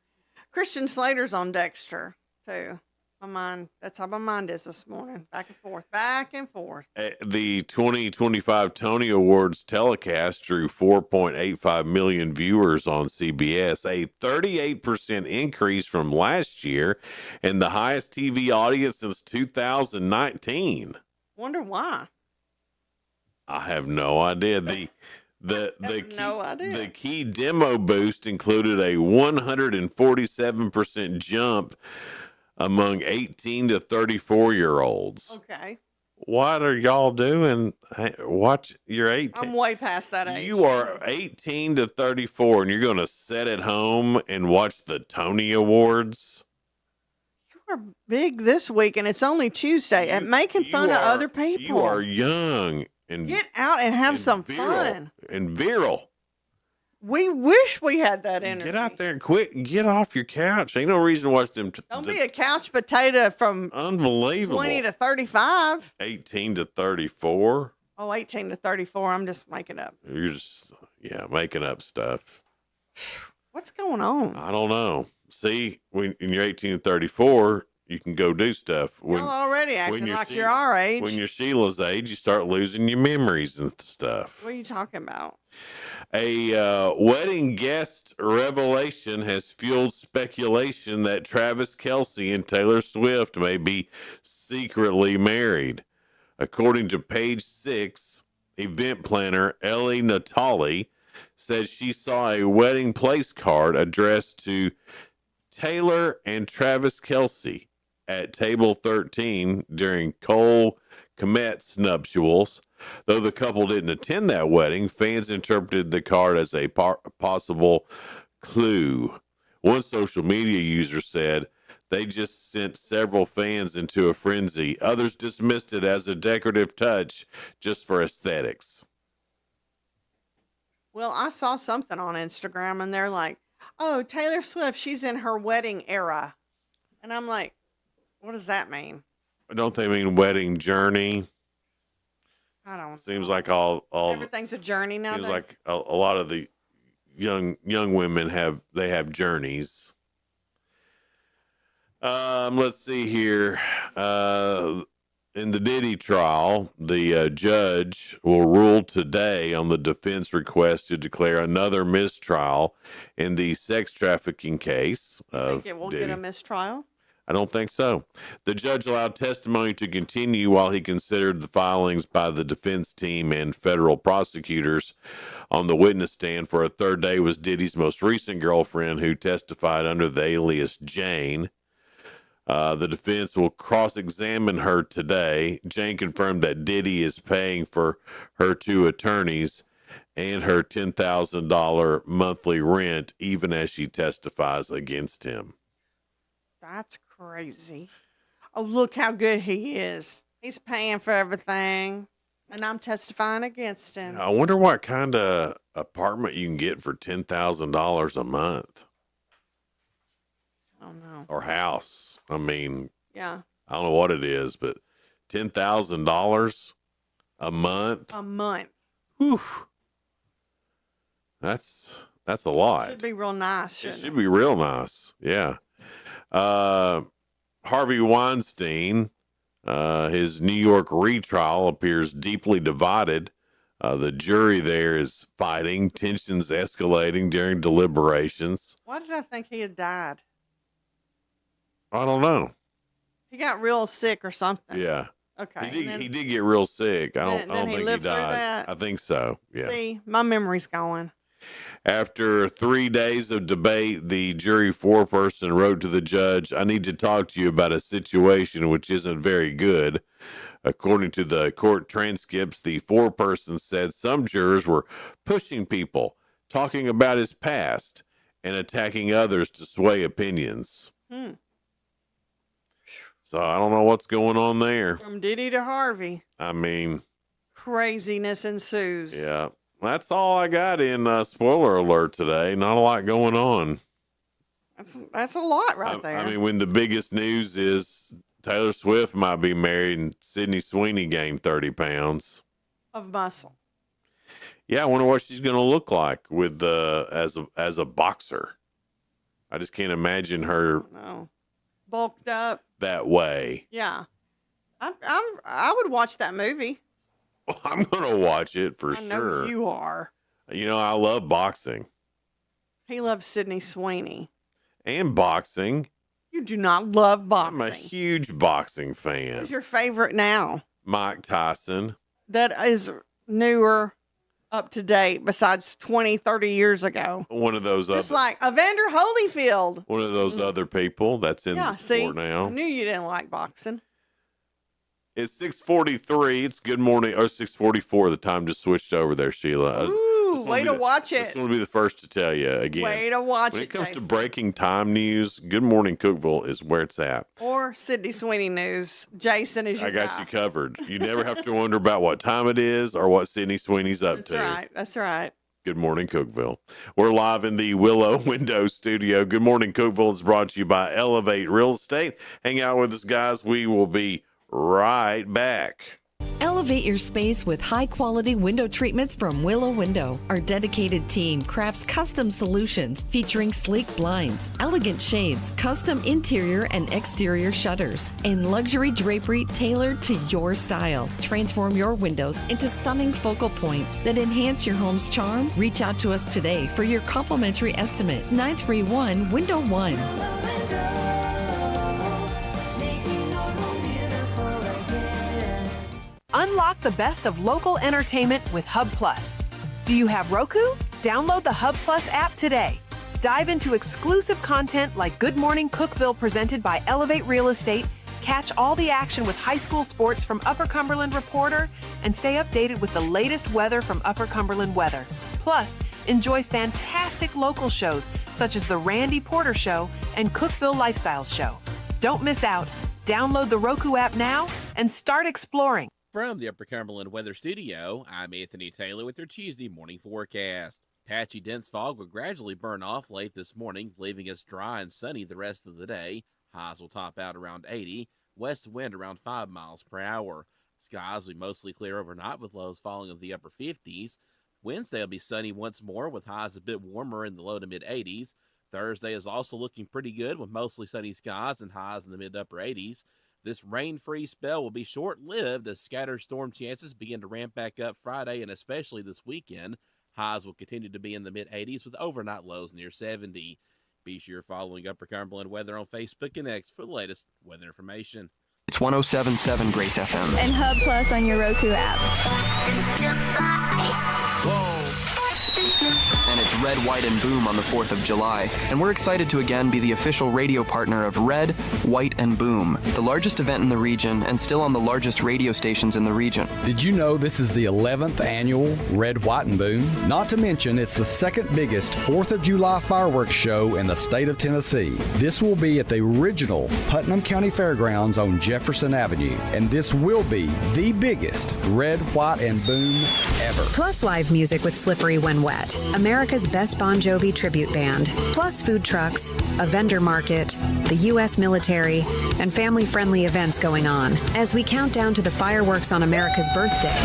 Christian Slater's on Dexter, too. That's how my mind is this morning. Back and forth, back and forth. The 2025 Tony Awards telecast drew 4.85 million viewers on CBS, a 38% increase from last year, and the highest TV audience since 2019. Wonder why. I have no idea. The key demo boost included a 147% jump among 18 to 34-year-olds. Okay. What are y'all doing? You're 18. I'm way past that age. You are 18 to 34, and you're going to sit at home and watch the Tony Awards? You are big this week, and it's only Tuesday, and making fun of other people. You are young. And get out and have some fun. And virile. We wish we had that energy. Get out there and quit. Get off your couch. Ain't no reason to watch them. Don't be a couch potato from unbelievable 20 to 35. 18 to 34. Oh, 18 to 34. I'm just making up. You're just, making up stuff. What's going on? I don't know. See, when you're 18 and 34, you can go do stuff. Y'all already acting like you're our age. When you're Sheila's age, you start losing your memories and stuff. What are you talking about? A wedding guest revelation has fueled speculation that Travis Kelce and Taylor Swift may be secretly married. According to Page 6, event planner Ellie Natali says she saw a wedding place card addressed to Taylor and Travis Kelce at table 13 during Cole Komet's nuptials. Though the couple didn't attend that wedding, fans interpreted the card as a possible clue. One social media user said they just sent several fans into a frenzy. Others dismissed it as a decorative touch just for aesthetics. Well, I saw something on Instagram and they're like, oh, Taylor Swift, she's in her wedding era. And I'm like, what does that mean? Don't they mean wedding journey? I don't Seems know. like all Everything's a journey nowadays. seems like a lot of the young women have journeys. Let's see here. In the Diddy trial, the judge will rule today on the defense request to declare another mistrial in the sex trafficking case. Think it will get a mistrial? I don't think so. The judge allowed testimony to continue while he considered the filings by the defense team and federal prosecutors. On the witness stand for a third day was Diddy's most recent girlfriend, who testified under the alias Jane. The defense will cross-examine her today. Jane confirmed that Diddy is paying for her two attorneys and her $10,000 monthly rent, even as she testifies against him. That's crazy. Oh, look how good he is. He's paying for everything, and I'm testifying against him. I wonder what kind of apartment you can get for $10,000 a month. I don't know. Or house. I mean, Yeah. I don't know what it is, but $10,000 a month. A month. Whew. That's a lot. Should be real nice, shouldn't It should be real nice. Yeah. Harvey Weinstein, his New York retrial appears deeply divided. The jury there is fighting, tensions escalating during deliberations. Why did I think he had died? I don't know. He got real sick or something. Yeah. Okay. He did get real sick. I don't then he think he lived through died. that? I think so. Yeah. See, my memory's going. After 3 days of debate, the jury foreperson wrote to the judge, I need to talk to you about a situation which isn't very good. According to the court transcripts, the foreperson said some jurors were pushing people, talking about his past, and attacking others to sway opinions. So I don't know what's going on there. From Diddy to Harvey, I mean, craziness ensues. yeah. That's all I got in spoiler alert today. Not a lot going on. That's a lot right there. I mean, when the biggest news is Taylor Swift might be married and Sydney Sweeney gained 30 pounds. Of muscle. Yeah, I wonder what she's going to look like with as a boxer. I just can't imagine her Bulked up. that way. Yeah. I would watch that movie. Well, I'm going to watch it for I know sure. you are. You know, I love boxing He loves Sydney Sweeney. and boxing. You do not love boxing. I'm a huge boxing fan. Who's your favorite now? Mike Tyson. That is newer, up to date, besides 20, 30 years ago. One of those Just other, like Evander Holyfield. one of those other people that's in Yeah, the see, sport I now. knew you didn't like boxing. It's 6:43. It's good morning. Or 6:44. The time just switched over there, Sheila. Ooh, way to watch I it. just want to be the first to tell you again. Way to watch When it, it comes to Jason. breaking time news, Good Morning Cookeville is where it's at. Or Sydney Sweeney news. Jason is your I got guy. you covered. You never have to wonder about what time it is or what Sydney Sweeney's up That's to. right. That's right. Good Morning Cookeville. We're live in the Willow Window Studio. Good Morning Cookeville is brought to you by Elevate Real Estate. Hang out with us, guys. We will be right back. Elevate your space with high-quality window treatments from Willow Window. Our dedicated team crafts custom solutions featuring sleek blinds, elegant shades, custom interior and exterior shutters, and luxury drapery tailored to your style. Transform your windows into stunning focal points that enhance your home's charm. Reach out to us today for your complimentary estimate. 931-WINDOW-1. Unlock the best of local entertainment with Hub Plus. Do you have Roku? Download the Hub Plus app today. Dive into exclusive content like Good Morning Cookeville presented by Elevate Real Estate, catch all the action with high school sports from Upper Cumberland Reporter, and stay updated with the latest weather from Upper Cumberland Weather. Plus, enjoy fantastic local shows such as The Randy Porter Show and Cookeville Lifestyles Show. Don't miss out. Download the Roku app now and start exploring. From the Upper Cumberland Weather Studio, I'm Anthony Taylor with your Tuesday morning forecast. Patchy dense fog will gradually burn off late this morning, leaving us dry and sunny the rest of the day. Highs will top out around 80, west wind around 5 miles per hour. Skies will be mostly clear overnight with lows falling of the upper 50s. Wednesday will be sunny once more with highs a bit warmer in the low to mid 80s. Thursday is also looking pretty good with mostly sunny skies and highs in the mid to upper 80s. This rain-free spell will be short-lived as scattered storm chances begin to ramp back up Friday and especially this weekend. Highs will continue to be in the mid-80s with overnight lows near 70. Be sure you're following Upper Cumberland Weather on Facebook and X for the latest weather information. It's 107.7 Grace FM. And Hub Plus on your Roku app. And it's Red, White, and Boom on the 4th of July. And we're excited to again be the official radio partner of Red, White, and Boom, the largest event in the region and still on the largest radio stations in the region. Did you know this is the 11th annual Red, White, and Boom? Not to mention, it's the second biggest 4th of July fireworks show in the state of Tennessee. This will be at the original Putnam County Fairgrounds on Jefferson Avenue. And this will be the biggest Red, White, and Boom ever. Plus live music with Slippery When Wet, America's best Bon Jovi tribute band, plus food trucks, a vendor market, the U.S. military, and family-friendly events going on as we count down to the fireworks on America's birthday.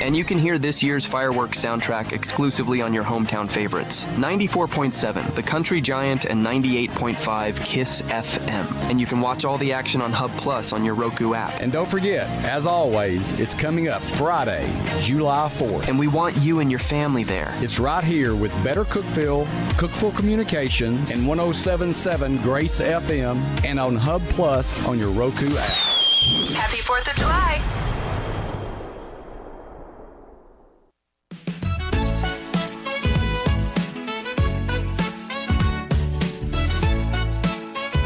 And you can hear this year's fireworks soundtrack exclusively on your hometown favorites. 94.7, The Country Giant, and 98.5, KISS FM. And you can watch all the action on Hub Plus on your Roku app. And don't forget, as always, it's coming up Friday, July 4th. And we want you and your family there. It's right here with Better Cookeville, Cookeville Communications, and 107.7 Grace FM, and on Hub Plus on your Roku app. Happy 4th of July!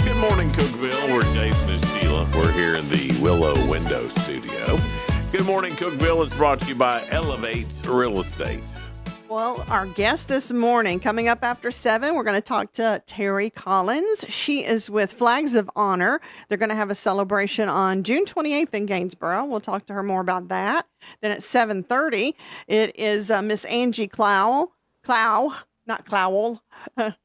Good morning, Cookeville. We're Jason and Sheila. We're here in the Willow Window Studio. Good morning, Cookeville is brought to you by Elevate Real Estate. Well, our guest this morning, coming up after 7, we're going to talk to Terry Collins. She is with Flags of Honor. They're going to have a celebration on June 28th in Gainesboro. We'll talk to her more about that. Then at 7:30, it is Miss Angie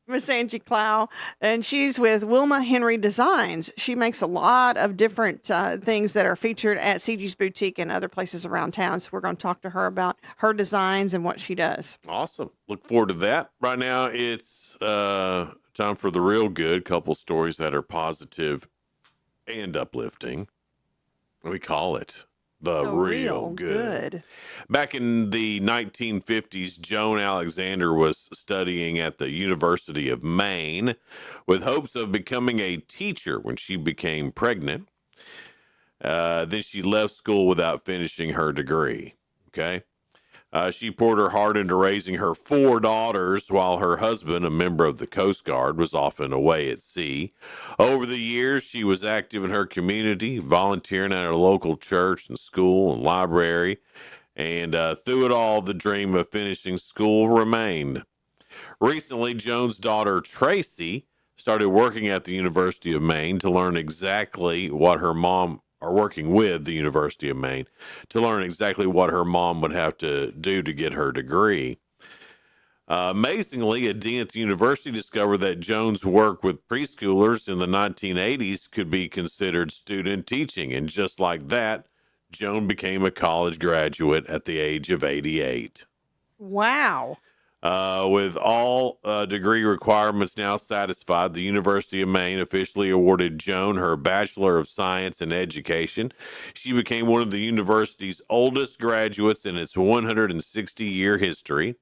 Miss Angie Clow, and she's with Wilma Henry Designs. She makes a lot of different things that are featured at CG's Boutique and other places around town. So we're going to talk to her about her designs and what she does. Awesome. Look forward to that. Right now, it's time for the real good. Couple stories that are positive and uplifting. We call it the real good. Back in the 1950s, Joan Alexander was studying at the University of Maine with hopes of becoming a teacher when she became pregnant. Then she left school without finishing her degree. Okay. She poured her heart into raising her 4 daughters while her husband, a member of the Coast Guard, was often away at sea. Over the years, she was active in her community, volunteering at her local church and school and library. And through it all, the dream of finishing school remained. Recently, Joan's daughter, Tracy, started working at the University of Maine to learn exactly what her mom are working with the University of Maine to learn exactly what her mom would have to do to get her degree. Amazingly, a dean at the university discovered that Jones' work with preschoolers in the 1980s could be considered student teaching. And just like that, Joan became a college graduate at the age of 88. Wow. With all degree requirements now satisfied, the University of Maine officially awarded Joan her Bachelor of Science in Education. She became one of the university's oldest graduates in its 160-year history.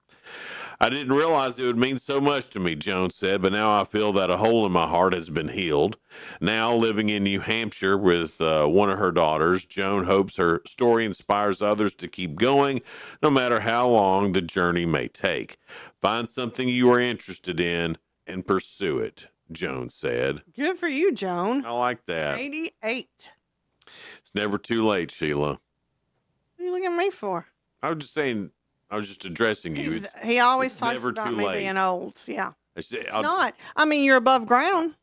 I didn't realize it would mean so much to me, Joan said, but now I feel that a hole in my heart has been healed. Now, living in New Hampshire with one of her daughters, Joan hopes her story inspires others to keep going, no matter how long the journey may take. Find something you are interested in and pursue it, Joan said. Good for you, Joan. I like that. 88. It's never too late, Sheila. What are you looking at me for? I was just saying, I was just addressing you. He always it's talks never about too me late. being old. Yeah. It's not. I mean, you're above ground.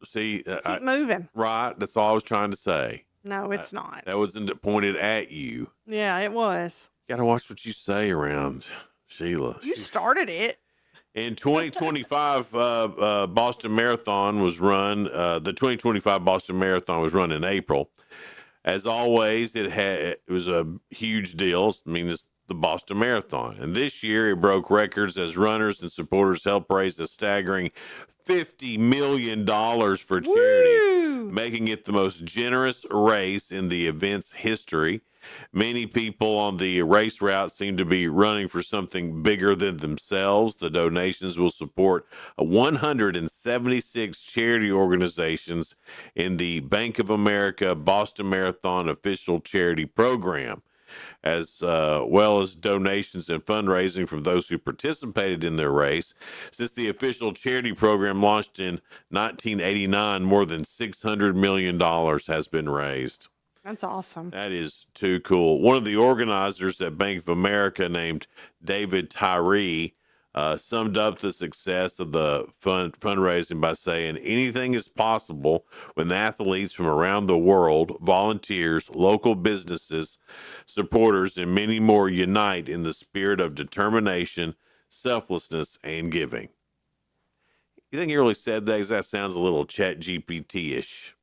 See, Keep moving. Right. That's all I was trying to say. No, it's not. That wasn't pointed at you. Yeah, it was. Got to watch what you say around Sheila. You started it. In 2025, Boston Marathon was run. The 2025 Boston Marathon was run in April. As always, it was a huge deal. I mean, it's the Boston Marathon. And this year, it broke records as runners and supporters helped raise a staggering $50 million for charity, making it the most generous race in the event's history. Many people on the race route seem to be running for something bigger than themselves. The donations will support 176 charity organizations in the Bank of America Boston Marathon official charity program, as well as donations and fundraising from those who participated in their race. Since the official charity program launched in 1989, more than $600 million has been raised. That's awesome. That is too cool. One of the organizers at Bank of America, named David Tyree, summed up the success of the fundraising by saying, anything is possible when athletes from around the world, volunteers, local businesses, supporters, and many more unite in the spirit of determination, selflessness, and giving. You think he really said that? 'Cause that sounds a little Chat GPT-ish.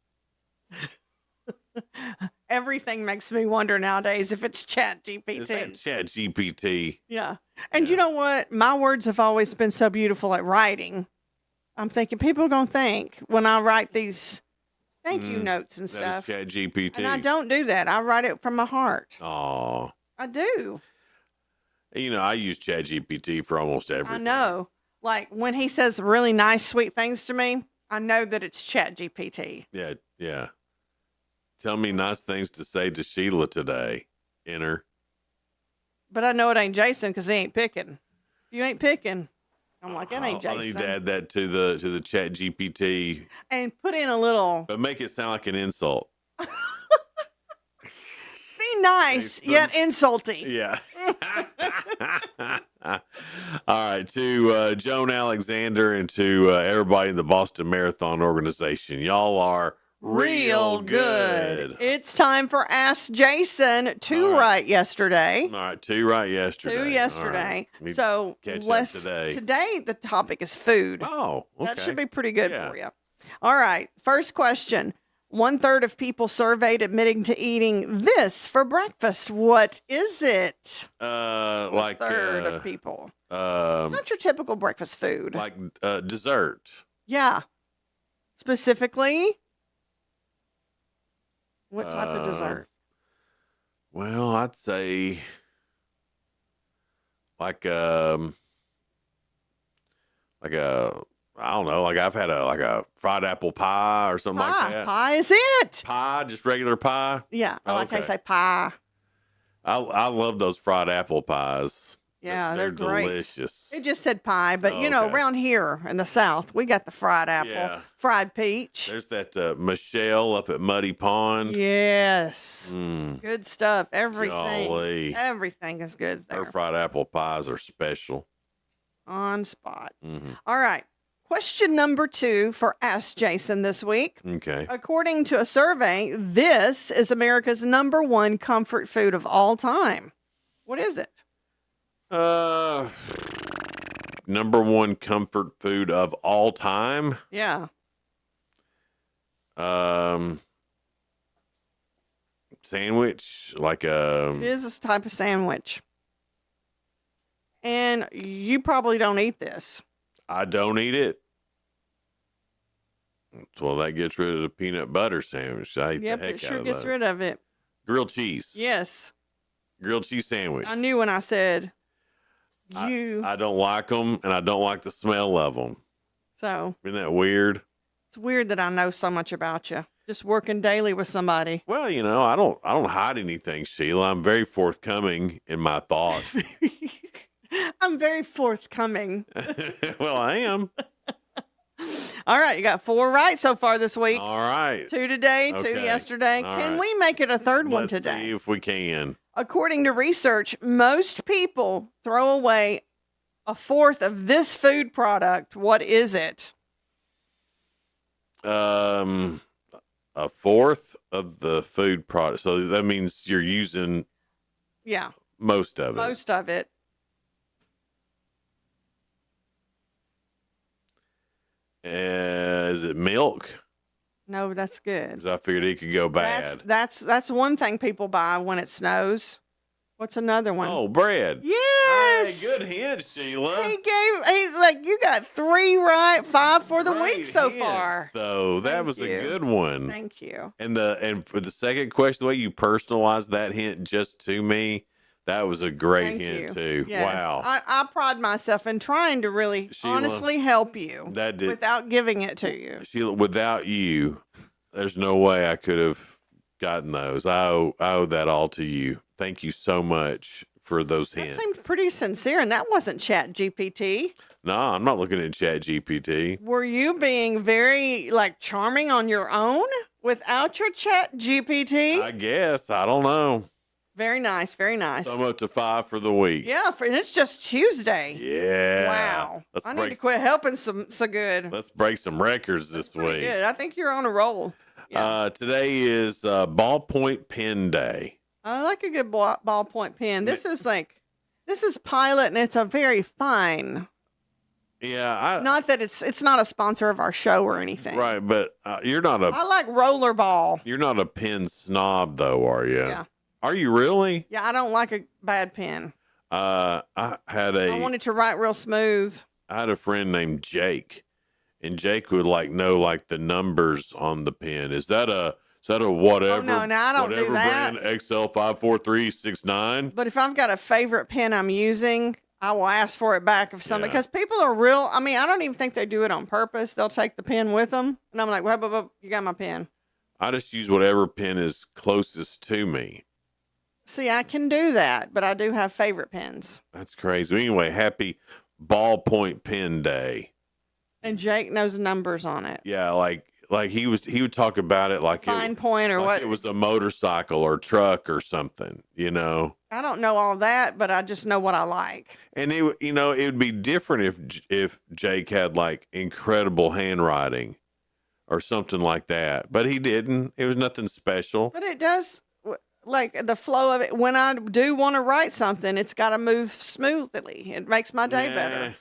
Everything makes me wonder nowadays if it's Chat GPT. Is that Chat GPT? Yeah. And you know what? My words have always been so beautiful at writing. I'm thinking people are going to think when I write these thank you notes and stuff. That is Chat GPT. And I don't do that. I write it from my heart. Oh. I do. You know, I use Chat GPT for almost everything. I know. Like when he says really nice, sweet things to me, I know that it's Chat GPT. Yeah, yeah. Tell me nice things to say to Sheila today. Enter. But I know it ain't Jason because he ain't picking. If you ain't picking, I'm like, that ain't Jason. I need to add that to the Chat GPT. And put in a little. But make it sound like an insult. Be nice, yet insulting. Yeah. All right. To Joan Alexander and to everybody in the Boston Marathon organization. Y'all are real good. It's time for Ask Jason. Two right yesterday. All right, two right yesterday. Two yesterday. Right. So Catch let's today. Today the topic is food. Oh, okay. That should be pretty good for you. All right. First question. 1/3 of people surveyed admitting to eating this for breakfast. What is it? Like 1/3 of people. It's not your typical breakfast food. Like dessert. Yeah. Specifically, what type of dessert? Well, I'd say like a I don't know, like I've had a fried apple pie or something like that. Pie is it? Pie, just regular pie. Yeah, I like how you Okay. say pie. I love those fried apple pies. Yeah, they're great. delicious. It just said pie, but you know, Okay. around here in the South, we got the fried apple, Yeah. fried peach. There's that Michelle up at Muddy Pond. Yes, Mm, good stuff. Everything, Golly. everything is good there. her fried apple pies are special. On spot. Mhm. All right. Question number 2 for Ask Jason this week. Okay. According to a survey, this is America's #1 comfort food of all time. What is it? number one comfort food of all time. Yeah. Sandwich, like It is this type of sandwich. And you probably don't eat this. I don't eat it. Well, that gets rid of the peanut butter sandwich. I eat Yep, the heck it sure out of gets that. rid of it. Grilled cheese. Yes. Grilled cheese sandwich. I knew when I said I don't like them, and I don't like the smell of them. So Isn't that weird? it's weird that I know so much about you. Just working daily with somebody. Well, you know, I don't hide anything, Sheila. I'm very forthcoming in my thoughts. I'm very forthcoming. Well, I am. All right, you got 4 right so far this week. All right. 2 today, 2 Okay. yesterday. All Can right. we make it a third one Let's today? see if we can. According to research, most people throw away a fourth of this food product. What is it? A fourth of the food product. So that means you're using Yeah, most of it. most of it. Is it milk? No, that's good. Because I figured it could go bad. That's one thing people buy when it snows. What's another one? Oh, bread. Yes. Hey, good hint, Sheila. He's like, you got 3 right, 5 for the Great week so hints, far. Though that Thank was you. a good one. Thank you. And for the second question, the way you personalized that hint just to me, that was a great Thank hint you. too. Yes. Wow. I pride myself in trying to really Sheila, honestly help you that did without giving it to you. Sheila, without you, there's no way I could have gotten those. I owe that all to you. Thank you so much for those That hints. seems pretty sincere, and that wasn't Chat GPT. No, I'm not looking at Chat GPT. Were you being very charming on your own without your Chat GPT? I guess. I don't know. Very nice, very nice. So I'm up to 5 for the week. Yeah, and it's just Tuesday. Yeah. Wow. Let's I need to quit helping so good. Let's break some records this week. Good. I think you're on a roll. Today is ballpoint pen day. I like a good ballpoint pen. This is Pilot, and it's a very fine. Yeah, Not that it's not a sponsor of our show or anything. right, but you're not I like rollerball. you're not a pen snob though, are you? Yeah. Are you really? Yeah, I don't like a bad pen. I had I want it to write real smooth. I had a friend named Jake, and Jake would know the numbers on the pen. Is that a whatever? Oh, no, I don't do whatever that. brand XL54369? But if I've got a favorite pen I'm using, I will ask for it back if somebody, because people are real. I mean, I don't even think they do it on purpose. They'll take the pen with them, and I'm like, well, you got my pen. I just use whatever pen is closest to me. See, I can do that, but I do have favorite pens. That's crazy. Anyway, happy ballpoint pen day. And Jake knows numbers on it. Yeah, like he would talk about it like Fine point or what? it was a motorcycle or truck or something, I don't know all that, but I just know what I like. And it would be different if Jake had incredible handwriting or something like that, but he didn't. It was nothing special. But it does, the flow of it. When I do want to write something, it's got to move smoothly. It makes my day better.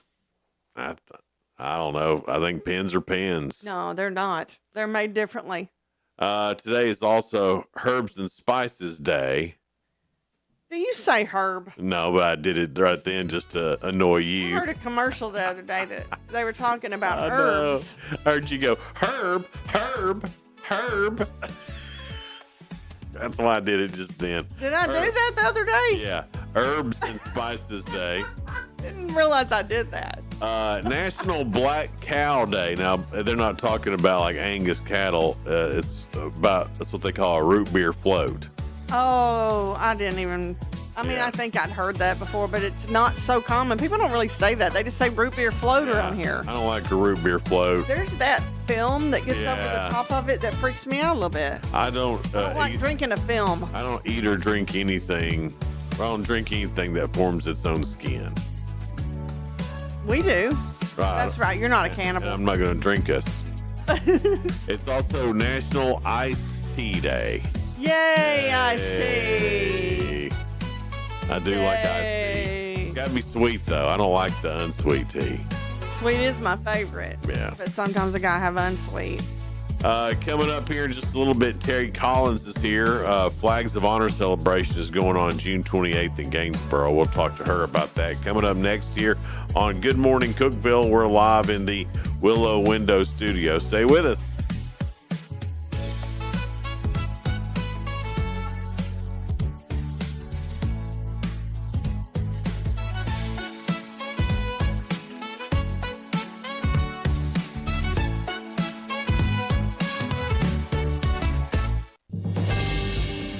I don't know. I think pens are pens. No, they're not. They're made differently. Today is also Herbs and Spices Day. Do you say herb? No, but I did it right then just to annoy you. I heard a commercial the other day that they were talking about I herbs. know. I heard you go, herb. That's why I did it just then. Did I do that the other day? Yeah. Herbs and Spices Day. Didn't realize I did that. National Black Cow Day. Now, they're not talking about Angus cattle. It's about, that's what they call a root beer float. Oh, I didn't even. I mean, I think I'd heard that before, but it's not so common. People don't really say that. They just say root beer float around here. I don't like a root beer float. There's that film that gets over the top of it that freaks me out a little bit. I don't like drinking a film. I don't eat or drink anything. I don't drink anything that forms its own skin. We do. Right. That's right. You're not a cannibal. And I'm not going to drink us. It's also National Iced Tea Day. Yay, iced tea. I do like iced tea. Got to be sweet, though. I don't like the unsweet tea. Sweet is my favorite. Yeah. But sometimes I gotta have unsweet. Coming up here in just a little bit, Terry Collins is here. Flags of Honor celebration is going on June 28th in Gainesboro. We'll talk to her about that. Coming up next here on Good Morning Cookeville, we're live in the Willow Window studio. Stay with us.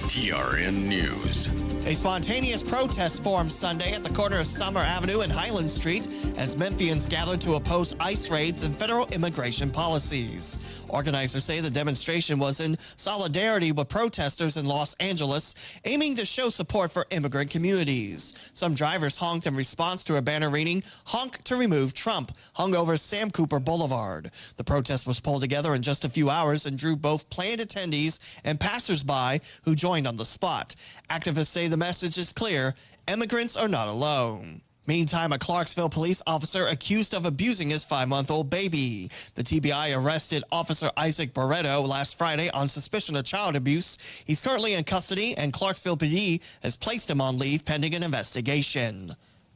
TRN News. A spontaneous protest formed Sunday at the corner of Summer Avenue and Highland Street as Memphians gathered to oppose ICE raids and federal immigration policies. Organizers say the demonstration was in solidarity with protesters in Los Angeles, aiming to show support for immigrant communities. Some drivers honked in response to a banner reading, "Honk to remove Trump," hung over Sam Cooper Boulevard. The protest was pulled together in just a few hours and drew both planned attendees and passersby who joined on the spot. Activists say the message is clear: immigrants are not alone. Meantime, a Clarksville police officer accused of abusing his 5-month-old baby. The TBI arrested Officer Isaac Barreto last Friday on suspicion of child abuse. He's currently in custody, and Clarksville PD has placed him on leave pending an investigation.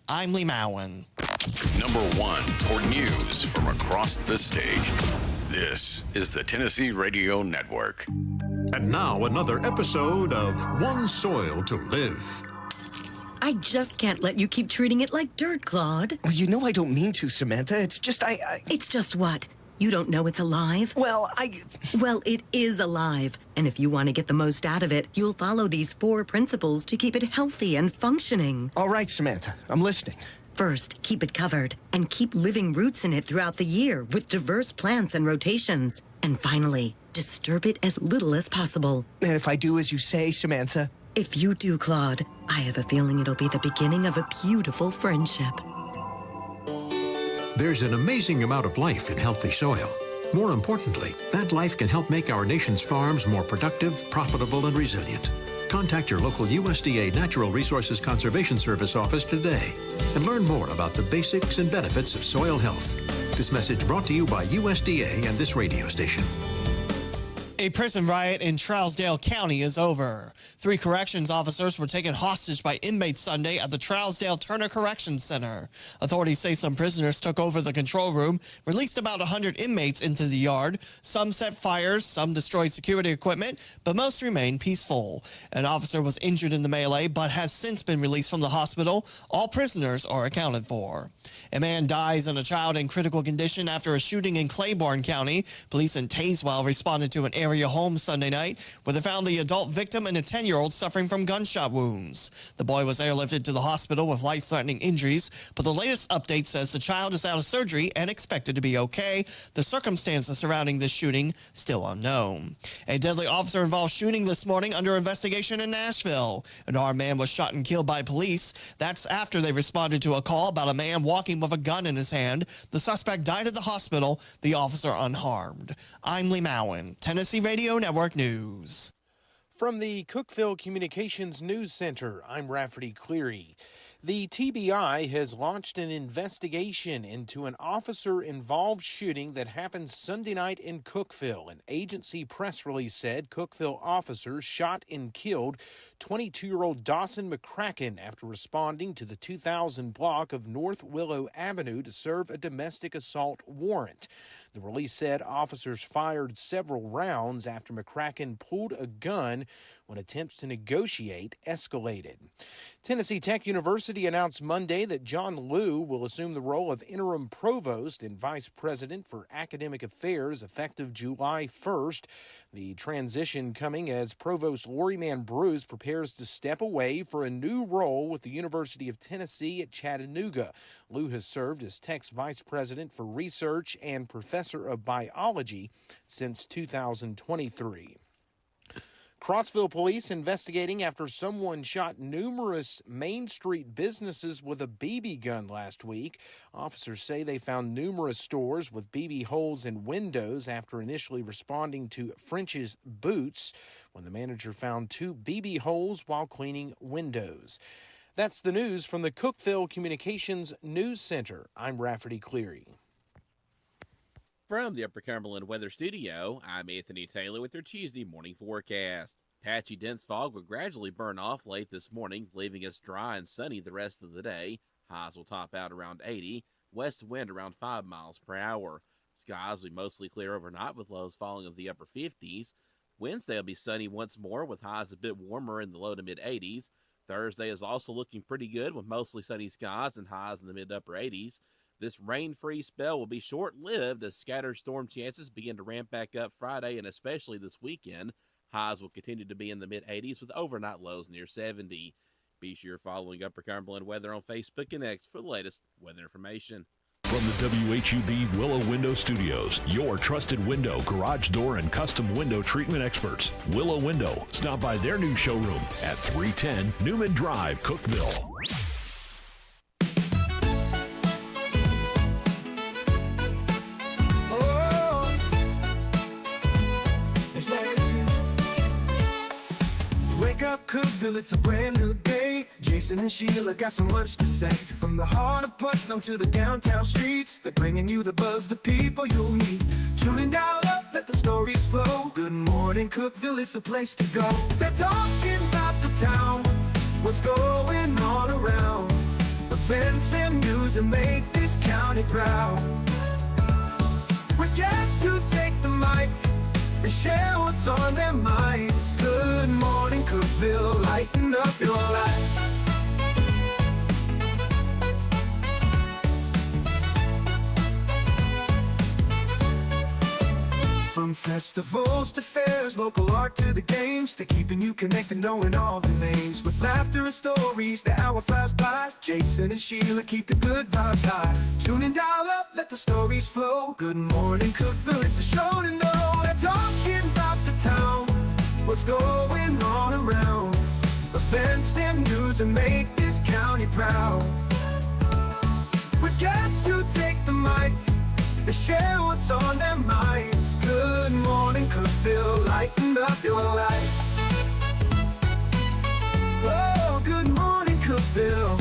I'm Lee Mowen. Number 1 for news from across the state. This is the Tennessee Radio Network. And now another episode of One Soil to Live. I just can't let you keep treating it like dirt, Claude. Well, you know I don't mean to, Samantha. It's just It's just what? You don't know it's alive? Well, it is alive. And if you want to get the most out of it, you'll follow these 4 principles to keep it healthy and functioning. All right, Samantha. I'm listening. First, keep it covered and keep living roots in it throughout the year with diverse plants and rotations. And finally, disturb it as little as possible. And if I do as you say, Samantha? If you do, Claude, I have a feeling it'll be the beginning of a beautiful friendship. There's an amazing amount of life in healthy soil. More importantly, that life can help make our nation's farms more productive, profitable, and resilient. Contact your local USDA Natural Resources Conservation Service office today and learn more about the basics and benefits of soil health. This message brought to you by USDA and this radio station. A prison riot in Trousdale County is over. 3 corrections officers were taken hostage by inmates Sunday at the Trousdale Turner Corrections Center. Authorities say some prisoners took over the control room, released about 100 inmates into the yard. Some set fires, some destroyed security equipment, but most remained peaceful. An officer was injured in the melee, but has since been released from the hospital. All prisoners are accounted for. A man dies and a child in critical condition after a shooting in Claiborne County. Police in Tazewell responded to an area home Sunday night, where they found the adult victim and a 10-year-old suffering from gunshot wounds. The boy was airlifted to the hospital with life-threatening injuries, but the latest update says the child is out of surgery and expected to be okay. The circumstances surrounding this shooting still unknown. A deadly officer-involved shooting this morning under investigation in Nashville. An armed man was shot and killed by police. That's after they responded to a call about a man walking with a gun in his hand. The suspect died at the hospital, the officer unharmed. I'm Lee Mowen, Tennessee Radio Network News. From the Cookeville Communications News Center, I'm Rafferty Cleary. The TBI has launched an investigation into an officer-involved shooting that happened Sunday night in Cookeville. An agency press release said Cookeville officers shot and killed 22-year-old Dawson McCracken after responding to the 2000 block of North Willow Avenue to serve a domestic assault warrant. The release said officers fired several rounds after McCracken pulled a gun when attempts to negotiate escalated. Tennessee Tech University announced Monday that John Liu will assume the role of interim provost and vice president for academic affairs effective July 1st. The transition coming as Provost Loriman Bruce prepares to step away for a new role with the University of Tennessee at Chattanooga. Liu has served as Tech's vice president for research and professor of biology since 2023. Crossville police investigating after someone shot numerous Main Street businesses with a BB gun last week. Officers say they found numerous stores with BB holes in windows after initially responding to French's Boots when the manager found 2 BB holes while cleaning windows. That's the news from the Cookeville Communications News Center. I'm Rafferty Cleary. From the Upper Cumberland Weather Studio, I'm Anthony Taylor with your Tuesday morning forecast. Patchy dense fog will gradually burn off late this morning, leaving us dry and sunny the rest of the day. Highs will top out around 80, west wind around 5 miles per hour. Skies will be mostly clear overnight with lows falling of the upper 50s. Wednesday will be sunny once more with highs a bit warmer in the low to mid 80s. Thursday is also looking pretty good with mostly sunny skies and highs in the mid upper 80s. This rain-free spell will be short-lived as scattered storm chances begin to ramp back up Friday and especially this weekend. Highs will continue to be in the mid-80s with overnight lows near 70. Be sure you're following Upper Cumberland Weather on Facebook and X for the latest weather information. From the WHUB Willow Window Studios, your trusted window, garage door, and custom window treatment experts. Willow Window. Stop by their new showroom at 310 Newman Drive, Cookeville. Cookeville, it's a brand new day. Jason and Sheila got so much to say. From the heart of Putnam to the downtown streets, they're bringing you the buzz, the people you'll meet. Tuning dial up, let the stories flow. Good morning, Cookeville, it's a place to go. They're talking about the town, what's going on around. Events and news that make this county proud. With guests who take the mic and share what's on their minds. Good morning, Cookeville, lighten up your life. From festivals to fairs, local art to the games, they're keeping you connected, knowing all the names. With laughter and stories, the hour flies by. Jason and Sheila keep the good vibes high. Tune and dial up, let the stories flow. Good morning, Cookeville, it's a show to know. They're talking about the town, what's going on around. Events and news that make this county proud. With guests who take the mic, they share what's on their minds. Good morning, Cookeville, lighten up your life. Oh, good morning, Cookeville.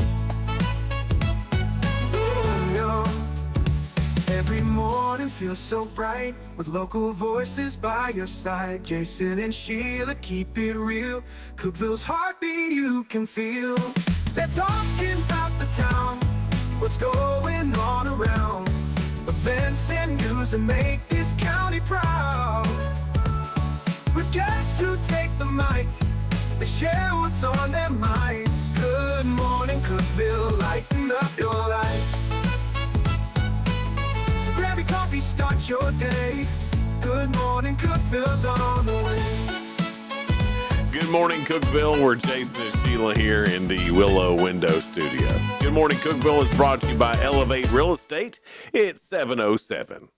Every morning feels so bright with local voices by your side. Jason and Sheila keep it real. Cookeville's heartbeat you can feel. They're talking about the town, what's going on around. Events and news that make this county proud. With guests who take the mic, they share what's on their minds. Good morning, Cookeville, lighten up your life. So grab your coffee, start your day. Good morning, Cookeville's on the way. Good morning, Cookeville. We're Jason and Sheila here in the Willow Window Studio. Good morning, Cookeville is brought to you by Elevate Real Estate. It's 707.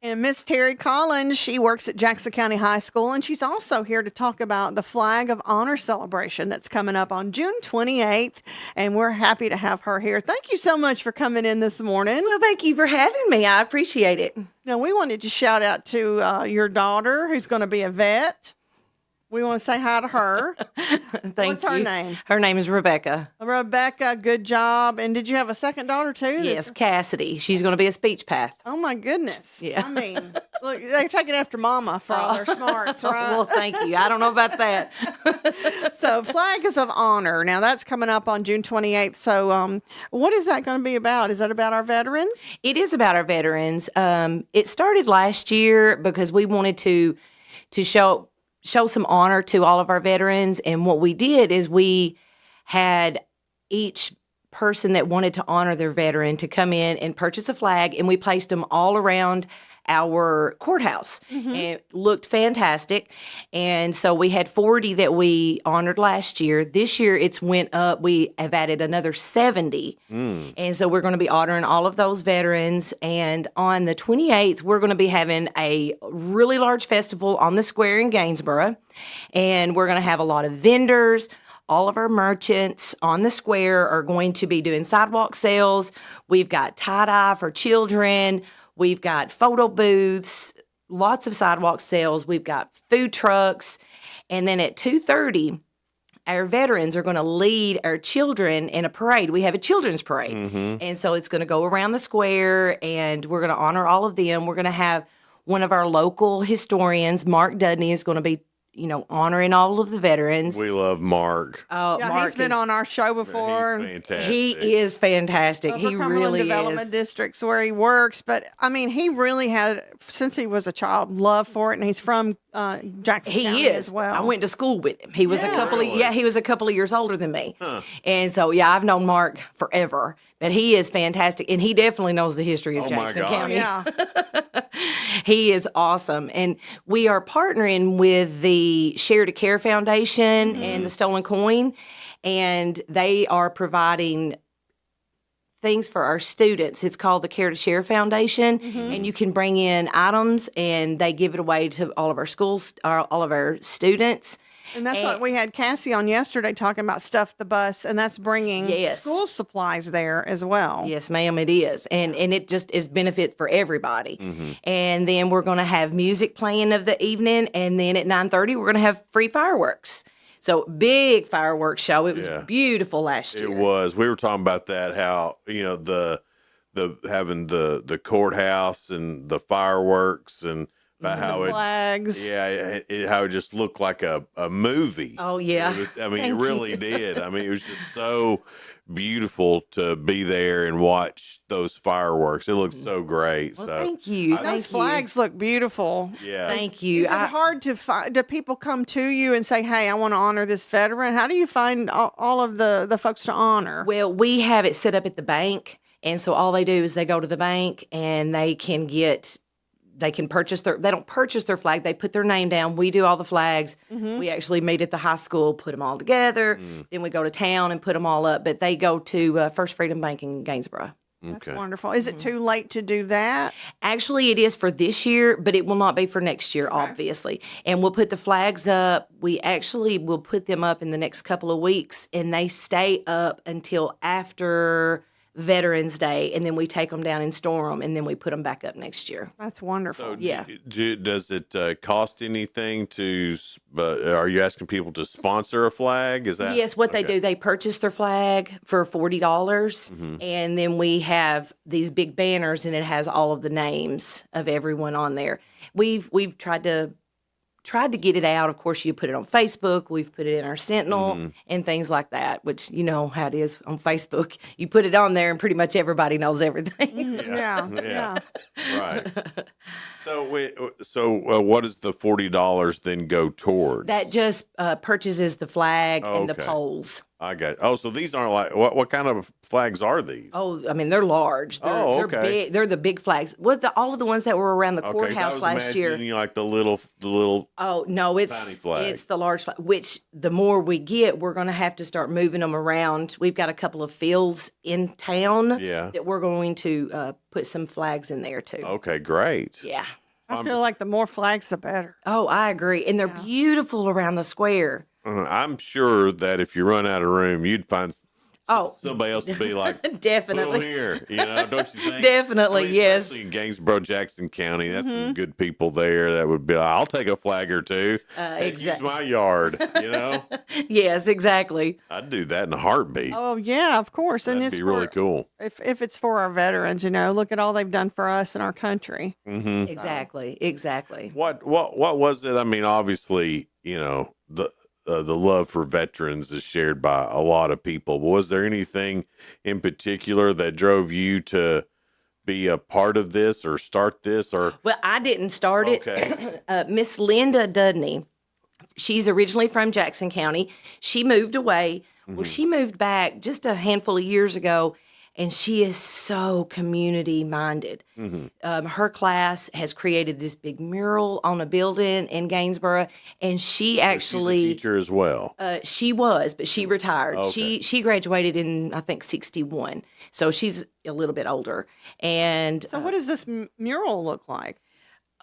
And Miss Terry Collins, she works at Jackson County High School, and she's also here to talk about the Flag of Honor celebration that's coming up on June 28th, and we're happy to have her here. Thank you so much for coming in this morning. Well, thank you for having me. I appreciate it. Now, we wanted to shout out to your daughter, who's going to be a vet. We want to say hi to her. What's her name? Her name is Rebecca. Rebecca, good job. And did you have a second daughter, too? Yes, Cassidy. She's going to be a speech path. Oh, my goodness. Yeah. I mean, look, they're taking after Mama for all their smarts, right? Well, thank you. I don't know about that. So, Flags of Honor. Now, that's coming up on June 28th. So, what is that going to be about? Is that about our veterans? It is about our veterans. It started last year because we wanted to show some honor to all of our veterans. And what we did is we had each person that wanted to honor their veteran to come in and purchase a flag, and we placed them all around our courthouse. Mm-hmm. And it looked fantastic. And so we had 40 that we honored last year. This year it's went up. We have added another 70. And so we're going to be honoring all of those veterans. And on the 28th, we're going to be having a really large festival on the square in Gainsboro. And we're going to have a lot of vendors. All of our merchants on the square are going to be doing sidewalk sales. We've got tie-dye for children. We've got photo booths, lots of sidewalk sales. We've got food trucks. And then at 2:30, our veterans are going to lead our children in a parade. We have a children's parade. And so it's going to go around the square, and we're going to honor all of them. We're going to have one of our local historians, Mark Dudney, is going to be, honoring all of the veterans. We love Mark. Oh, Yeah, Mark he's been on our show before. He's fantastic. He is fantastic. Upper He Cumberland really Development is. District's where he works, but I mean, he really had, since he was a child, love for it, and he's from Jackson He County is. as well. I went to school with him. He was a couple Really? he was a couple of years older than me. And so I've known Mark forever. But he is fantastic, and he definitely knows the history of Oh, my Jackson God. County. Yeah. He is awesome. And we are partnering with the Share to Care Foundation and the Stolen Coin, and they are providing things for our students. It's called the Care to Share Foundation, and you can bring in items, and they give it away to all of our schools, all of our students. And that's what we had Cassie on yesterday talking about Stuff the Bus, and that's bringing Yes. school supplies there as well. Yes, ma'am, it is. And it just is benefit for everybody. And then we're going to have music playing of the evening, and then at 9:30 we're going to have free fireworks. So big fireworks show. It was Yeah. beautiful last year. It was. We were talking about that. How the having the courthouse and the fireworks and about how it Flags. how it just looked like a movie. Oh, yeah. It was, I mean, Thank it really did. I mean, it was just so beautiful to be there and watch those fireworks. It looked so great. Well, so thank you. Those Thank flags look beautiful. yeah, Thank you. Is it hard to find? Do people come to you and say, "Hey, I want to honor this veteran"? How do you find all of the folks to honor? Well, we have it set up at the bank, and so all they do is they go to the bank and they can purchase they don't purchase their flag, they put their name down. We do all the flags. We actually meet at the high school, put them all together. Then we go to town and put them all up. But they go to First Freedom Bank in Gainesboro. That's wonderful. Is it too late to do that? Actually, it is for this year, but it will not be for next year, obviously. And we'll put the flags up. We actually will put them up in the next couple of weeks, and they stay up until after Veterans Day, and then we take them down and store them, and then we put them back up next year. That's wonderful. Yeah. Does it cost anything to? Are you asking people to sponsor a flag? Is that Yes, what they do, they purchase their flag for $40, Mm-hmm. and then we have these big banners, and it has all of the names of everyone on there. We've tried to get it out. Of course, you put it on Facebook. We've put it in our Sentinel and things like that, which you know how it is on Facebook. You put it on there, and pretty much everybody knows everything. Yeah. Right. So what does the $40 then go toward? That just purchases the flag and the Okay. poles. I got it. Oh, so these aren't like what kind of flags are these? Oh, I mean, they're large. They're, Oh, they're okay. big. They're the big flags. All of the ones that were around the Okay, 'cause I courthouse was last year. imagining, like the little. Oh no, tiny it's flag. the large flag. Which the more we get, we're going to have to start moving them around. We've got a couple of fields in town Yeah. that we're going to put some flags in there too. Okay, great. Yeah. I feel like the more flags, the better. Oh, I agree, and they're beautiful around the square. I'm sure that if you run out of room, you'd find somebody else to be like, Definitely. "Put 'em here," don't you think? Definitely, I mean, yes. Especially in Gainesboro, Jackson County, that's some good people there that would be like, "I'll take a flag or two. Hey, use my yard." Yes, exactly. I'd do that in a heartbeat. Oh yeah, of course. And That'd it's be really cool. If it's for our veterans, look at all they've done for us and our country. Mm-hmm. Exactly. What was it? I mean, obviously, the love for veterans is shared by a lot of people. But was there anything in particular that drove you to be a part of this or start this? Or Well, I didn't start it. Okay. Miss Linda Dudney, she's originally from Jackson County. She moved away. Well, she moved back just a handful of years ago, and she is so community minded. Her class has created this big mural on a building in Gainesboro, and she actually she's a teacher as well. She was, but she retired. Okay. She graduated in I think 61, so she's a little bit older. And So what does this mural look like?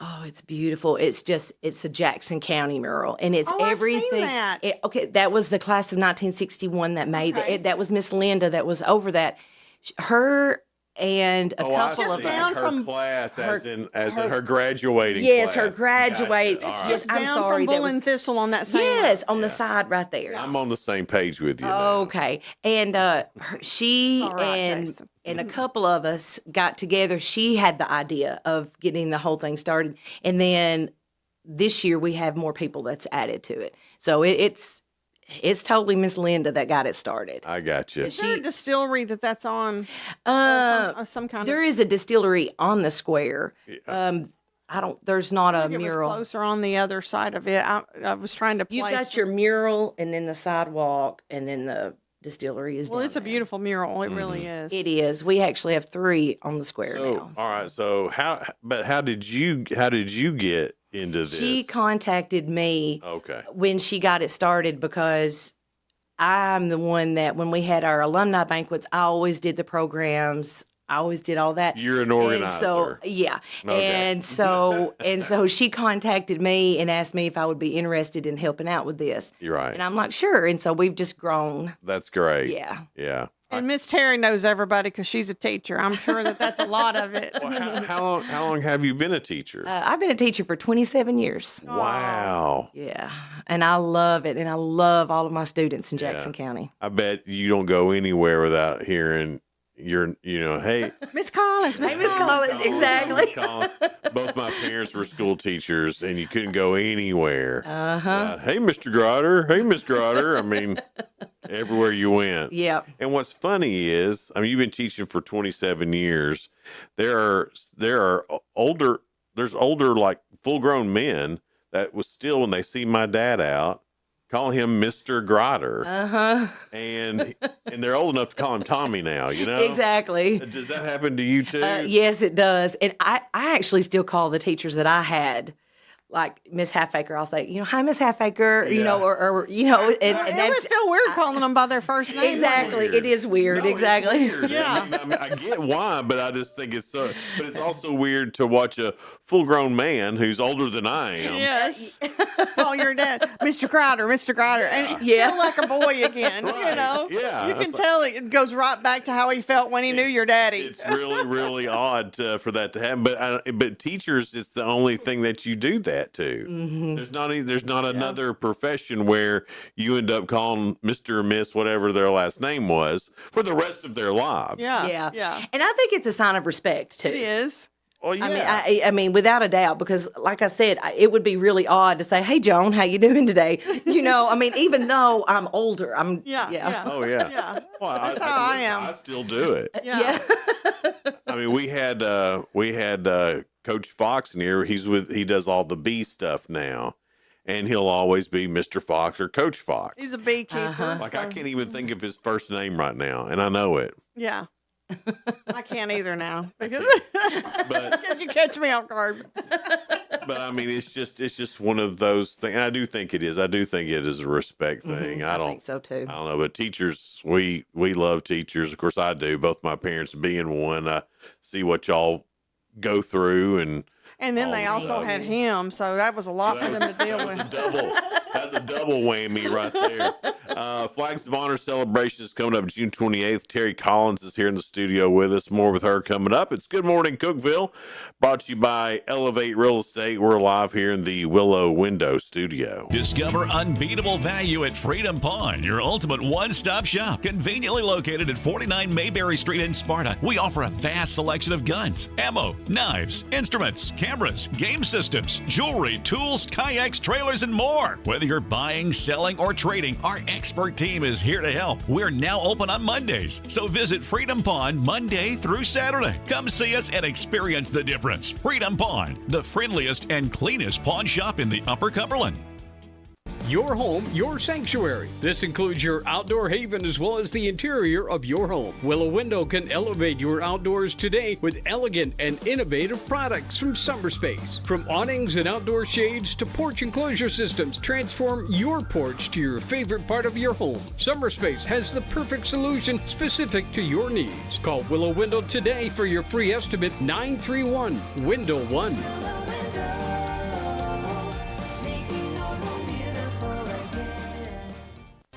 oh, it's beautiful. It's a Jackson County mural, and it's Oh, I've seen everything. that. Okay, that was the class of 1961 that made it. That was Miss Linda that was over that. Her and a couple I of see. us. Her class, as in her graduating Yes, class. her graduate. Gotcha. All Yes, right. I'm Down sorry. from That Bull and was Thistle on that same yes, road. on the side right there. I'm on the same page with you. now. Okay, and she All right, and Jason. and a couple of us got together. She had the idea of getting the whole thing started, and then this year we have more people that's added to it. So it's totally Miss Linda that got it started. I got you. Is there a distillery that's on some kind There of? is a distillery on the square. There's not a It was mural. closer on the other side of it. I was trying to place. You've got your mural, and then the sidewalk, and then the distillery is. Well, down it's a there. beautiful mural. It really is. It is. We actually have 3 on the square So, now. all right. So how did you get into this? She contacted me Okay. when she got it started because I'm the one that when we had our alumni banquets, I always did the programs. I always did all that. You're an And organizer. so, yeah. Okay. And so she contacted me and asked me if I would be interested in helping out with this. You're right. And I'm like, sure. And so we've just grown. That's great. Yeah. Yeah. And Miss Terry knows everybody because she's a teacher. I'm sure that's a lot of it. How long have you been a teacher? I've been a teacher for 27 years. Wow. Yeah. And I love it. And I love all of my students in Jackson Yeah. County. I bet you don't go anywhere without hearing hey, Miss Collins, Hey, Miss Collins, exactly. Colin. Both my parents were school teachers, and you couldn't go anywhere. Uh-huh. Hey, Mr. Grotter. Hey, Miss Grotter. I mean, everywhere you went. Yeah. And what's funny is, you've been teaching for 27 years. There's older like full-grown men that was still, when they see my dad out, call him Mr. Grotter. Uh-huh. And they're old enough to call him Tommy now, Exactly. Does that happen to you too? Yes, it does. And I actually still call the teachers that I had, like Miss Halfacre, I'll say, hi, Miss Halfacre, or and It would that's feel weird calling them by their first name. exactly. It is weird. No, exactly. it's weird. I get why, but I just think it's so. But it's also weird to watch a full-grown man who's older than I am. Yes. Call your dad, Mr. Crowder, Mr. Crowder. And Yeah. feel like a boy again, Right. Yeah. You can It's tell it goes right back to how he felt when he knew your daddy. It's really, really odd for that to happen. But teachers, it's the only thing that you do that to. Mm-hmm. There's not another profession where you end up calling Mr. or Miss whatever their last name was for the rest of their lives. Yeah. And I think it's a sign of respect too. It is. Well, yeah. I mean, without a doubt, because like I said, it would be really odd to say, "Hey, Joan, how you doing today?" Even though I'm older, Oh yeah. Yeah. Well, That's how I am. I still do it. Yeah. I mean, we had Coach Fox in here. He does all the bee stuff now, and he'll always be Mr. Fox or Coach Fox. He's a beekeeper. Like I can't even think of his first name right now, and I know it. Yeah. I can't either now because you catch me off guard. But I mean, it's just one of those things. And I do think it is. I do think it is a respect thing. I think so too. I don't know, but teachers, we love teachers. Of course, I do. Both my parents being one. I see what y'all go through, and then they also had him, so that was a lot for them to deal with. That's a double whammy right there. Flags of Honor celebration is coming up June 28th. Terry Collins is here in the studio with us. More with her coming up. It's Good Morning Cookeville, brought to you by Elevate Real Estate. We're live here in the Willow Window studio. Discover unbeatable value at Freedom Pawn, your ultimate one-stop shop. Conveniently located at 49 Mayberry Street in Sparta, we offer a vast selection of guns, ammo, knives, instruments, cameras, game systems, jewelry, tools, kayaks, trailers, and more. Whether you're buying, selling, or trading, our expert team is here to help. We're now open on Mondays, so visit Freedom Pawn Monday through Saturday. Come see us and experience the difference. Freedom Pawn, the friendliest and cleanest pawn shop in the Upper Cumberland. Your home, your sanctuary. This includes your outdoor haven as well as the interior of your home. Willow Window can elevate your outdoors today with elegant and innovative products from SummerSpace. From awnings and outdoor shades to porch enclosure systems, transform your porch to your favorite part of your home. SummerSpace has the perfect solution specific to your needs. Call Willow Window today for your free estimate, 931-WINDOW-1.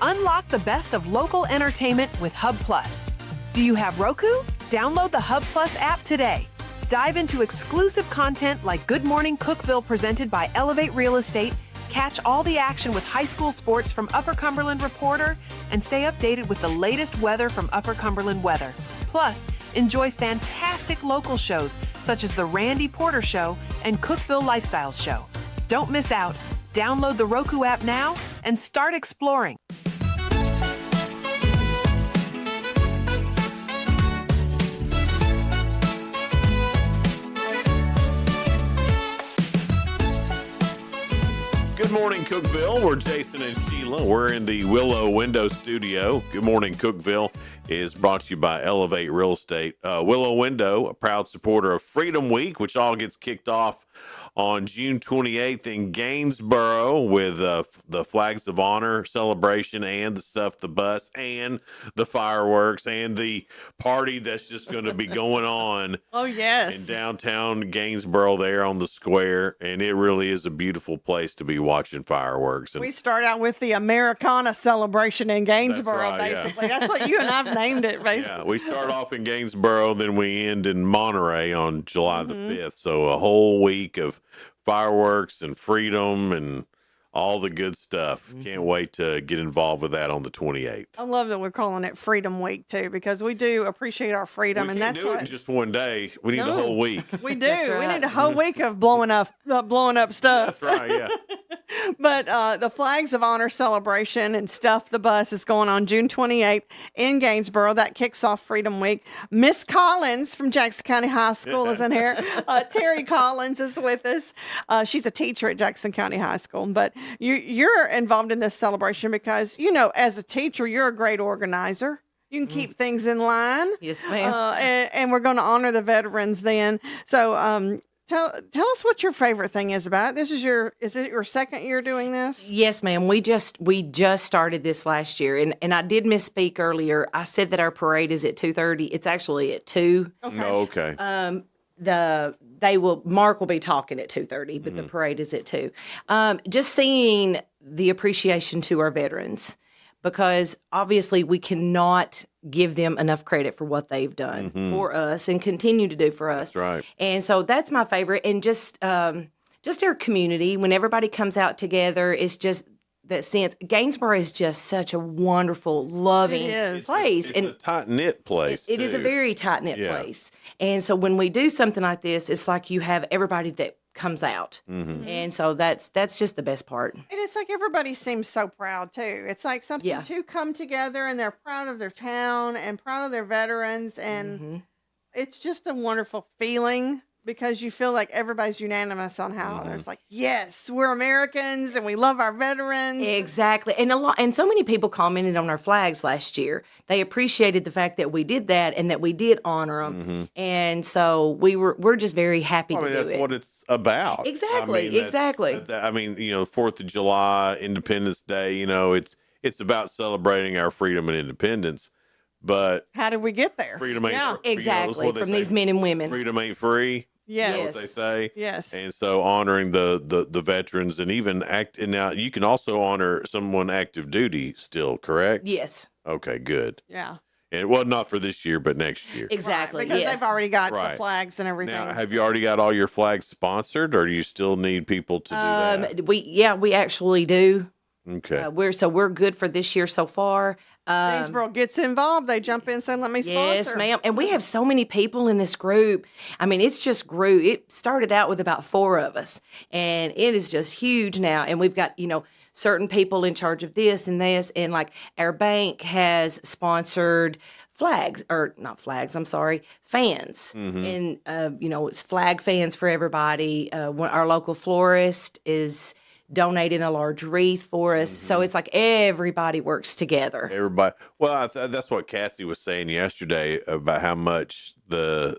Unlock the best of local entertainment with Hub Plus. Do you have Roku? Download the Hub Plus app today. Dive into exclusive content like Good Morning Cookeville presented by Elevate Real Estate, catch all the action with high school sports from Upper Cumberland Reporter, and stay updated with the latest weather from Upper Cumberland Weather. Plus, enjoy fantastic local shows such as The Randy Porter Show and Cookeville Lifestyles Show. Don't miss out. Download the Roku app now and start exploring. Good morning, Cookeville. We're Jason and Sheila. We're in the Willow Window Studio. Good morning, Cookeville is brought to you by Elevate Real Estate. Willow Window, a proud supporter of Freedom Week, which all gets kicked off on June 28th in Gainesboro with the Flags of Honor celebration and the Stuff the Bus and the fireworks and the party that's just going to be going on. Oh, yes. In downtown Gainesboro there on the square. And it really is a beautiful place to be watching fireworks. And we start out with the Americana celebration in Gainesboro, That's right, basically. That's what you and I've named it, basically. Yeah, we start off in Gainesboro, then we end in Monterey on July the 5th. So a whole week of fireworks and freedom and all the good stuff. Can't wait to get involved with that on the 28th. I love that we're calling it Freedom Week, too, because we do appreciate our freedom. We and can't that's do what it in just one day. We need a whole week. We do. That's We right. need a whole week of blowing up stuff. That's right, yeah. But the Flags of Honor celebration and Stuff the Bus is going on June 28th in Gainesboro. That kicks off Freedom Week. Miss Collins from Jackson County High School is in here. Terry Collins is with us. She's a teacher at Jackson County High School. But you're involved in this celebration because, you know, as a teacher, you're a great organizer. You can keep things in line. Yes, ma'am. And we're going to honor the veterans then. So tell us what your favorite thing is about it. Is it your second year doing this? Yes, ma'am. We just started this last year, and I did misspeak earlier. I said that our parade is at 2:30. It's actually at 2. Okay. Mark will be talking at 2:30, but the parade is at 2. Just seeing the appreciation to our veterans, because obviously we cannot give them enough credit for what they've done for us and continue to do for us. That's right. And so that's my favorite. And just our community, when everybody comes out together, it's just that sense. Gainesboro is just such a wonderful, loving place. It's a tight-knit place, It is a very tight-knit place. And so when we do something like this, it's like you have everybody that comes out. And so that's just the best part. And it's like everybody seems so proud too. It's like something to come together and they're proud of their town and proud of their veterans. And it's just a wonderful feeling because you feel like everybody's unanimous on how there's like, yes, we're Americans and we love our veterans. Exactly. And so many people commented on our flags last year. They appreciated the fact that we did that and that we did honor them. And so we're just very happy to do it. That's what it's about. Exactly. Exactly. I mean, 4th of July, Independence Day, it's about celebrating our freedom and independence. But how did we get there? Freedom ain't exactly. From these men and women. Freedom ain't free. Yes. That's what they say. Yes. And so honoring the veterans and even and now you can also honor someone active duty still, correct? Yes. Okay, good. Yeah. And well, not for this year, but next year. Exactly. Because they've already got Right. the flags and everything. Now, have you already got all your flags sponsored, or do you still need people to do that? We actually do. Okay. We're good for this year so far. Greensboro gets involved. They jump in and say, let me sponsor. Yes, ma'am. And we have so many people in this group. I mean, it's just grew. It started out with about 4 of us, and it is just huge now. And we've got, certain people in charge of this. And like our bank has sponsored fans. And, it's flag fans for everybody. Our local florist is donating a large wreath for us. So it's like everybody works together. Everybody. Well, that's what Cassie was saying yesterday about how much the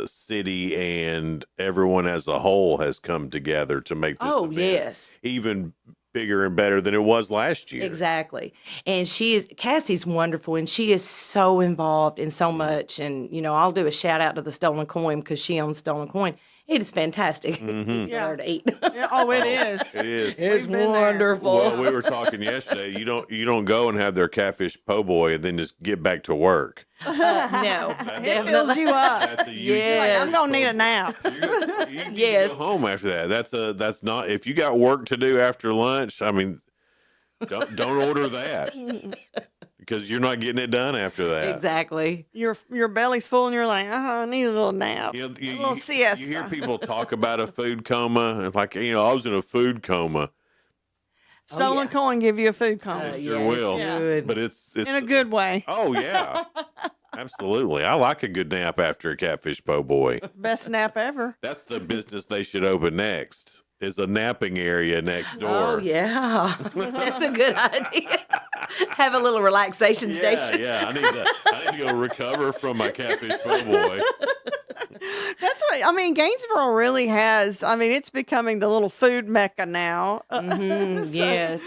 city and everyone as a whole has come together to make this event even bigger and better than it was last year. Exactly. And Cassie's wonderful, and she is so involved in so much. And, I'll do a shout out to the Stolen Coin because she owns Stolen Coin. It is fantastic. Mhm. Yeah. To eat. Yeah, oh, it is. It is. It's wonderful. Well, we were talking yesterday. You don't go and have their catfish po' boy and then just get back to work. No, It fills you up. That's a huge Like, I'm gonna need a nap. Yes. go home after that. That's not if you got work to do after lunch. I mean, don't order that because you're not getting it done after that. Exactly. Your belly's full and you're like, I need a little nap. You know, a little siesta. You hear people talk about a food coma. And it's like, I was in a food coma. Stolen coin give you a food coma. Sure will. But it's in a good way. Oh yeah, absolutely. I like a good nap after a catfish po' boy. Best nap ever. That's the business they should open next. Is a napping area next door. Oh yeah, that's a good idea. Have a little relaxation station. Yeah. I need to go recover from my catfish po' boy. That's what I mean. Gainesboro really has. I mean, it's becoming the little food mecca now. Yes.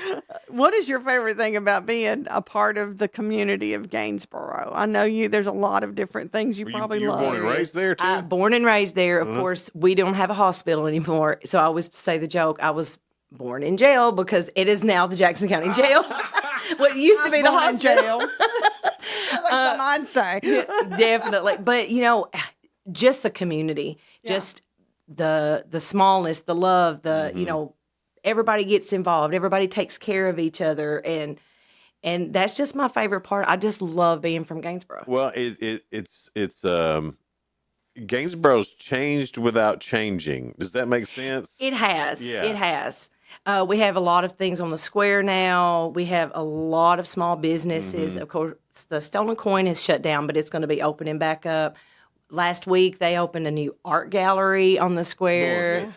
What is your favorite thing about being a part of the community of Gainesboro? I know you. There's a lot of different things you probably you were love. born and raised there too. Born and raised there. Of Uh-huh. course, we don't have a hospital anymore, so I always say the joke. I was born in jail because it is now the Jackson County Jail. What used to be the born in hospital. jail. Like some I'd say. Definitely. But just the community, just the smallness, the love, everybody gets involved, everybody takes care of each other, and that's just my favorite part. I just love being from Gainesboro. Well, it's Gainesboro's changed without changing. Does that make sense? It has. Yeah. It has. We have a lot of things on the square now. We have a lot of small businesses. Of course, the Stolen Coin is shut down, but it's going to be opening back up. Last week, they opened a new art gallery on the square.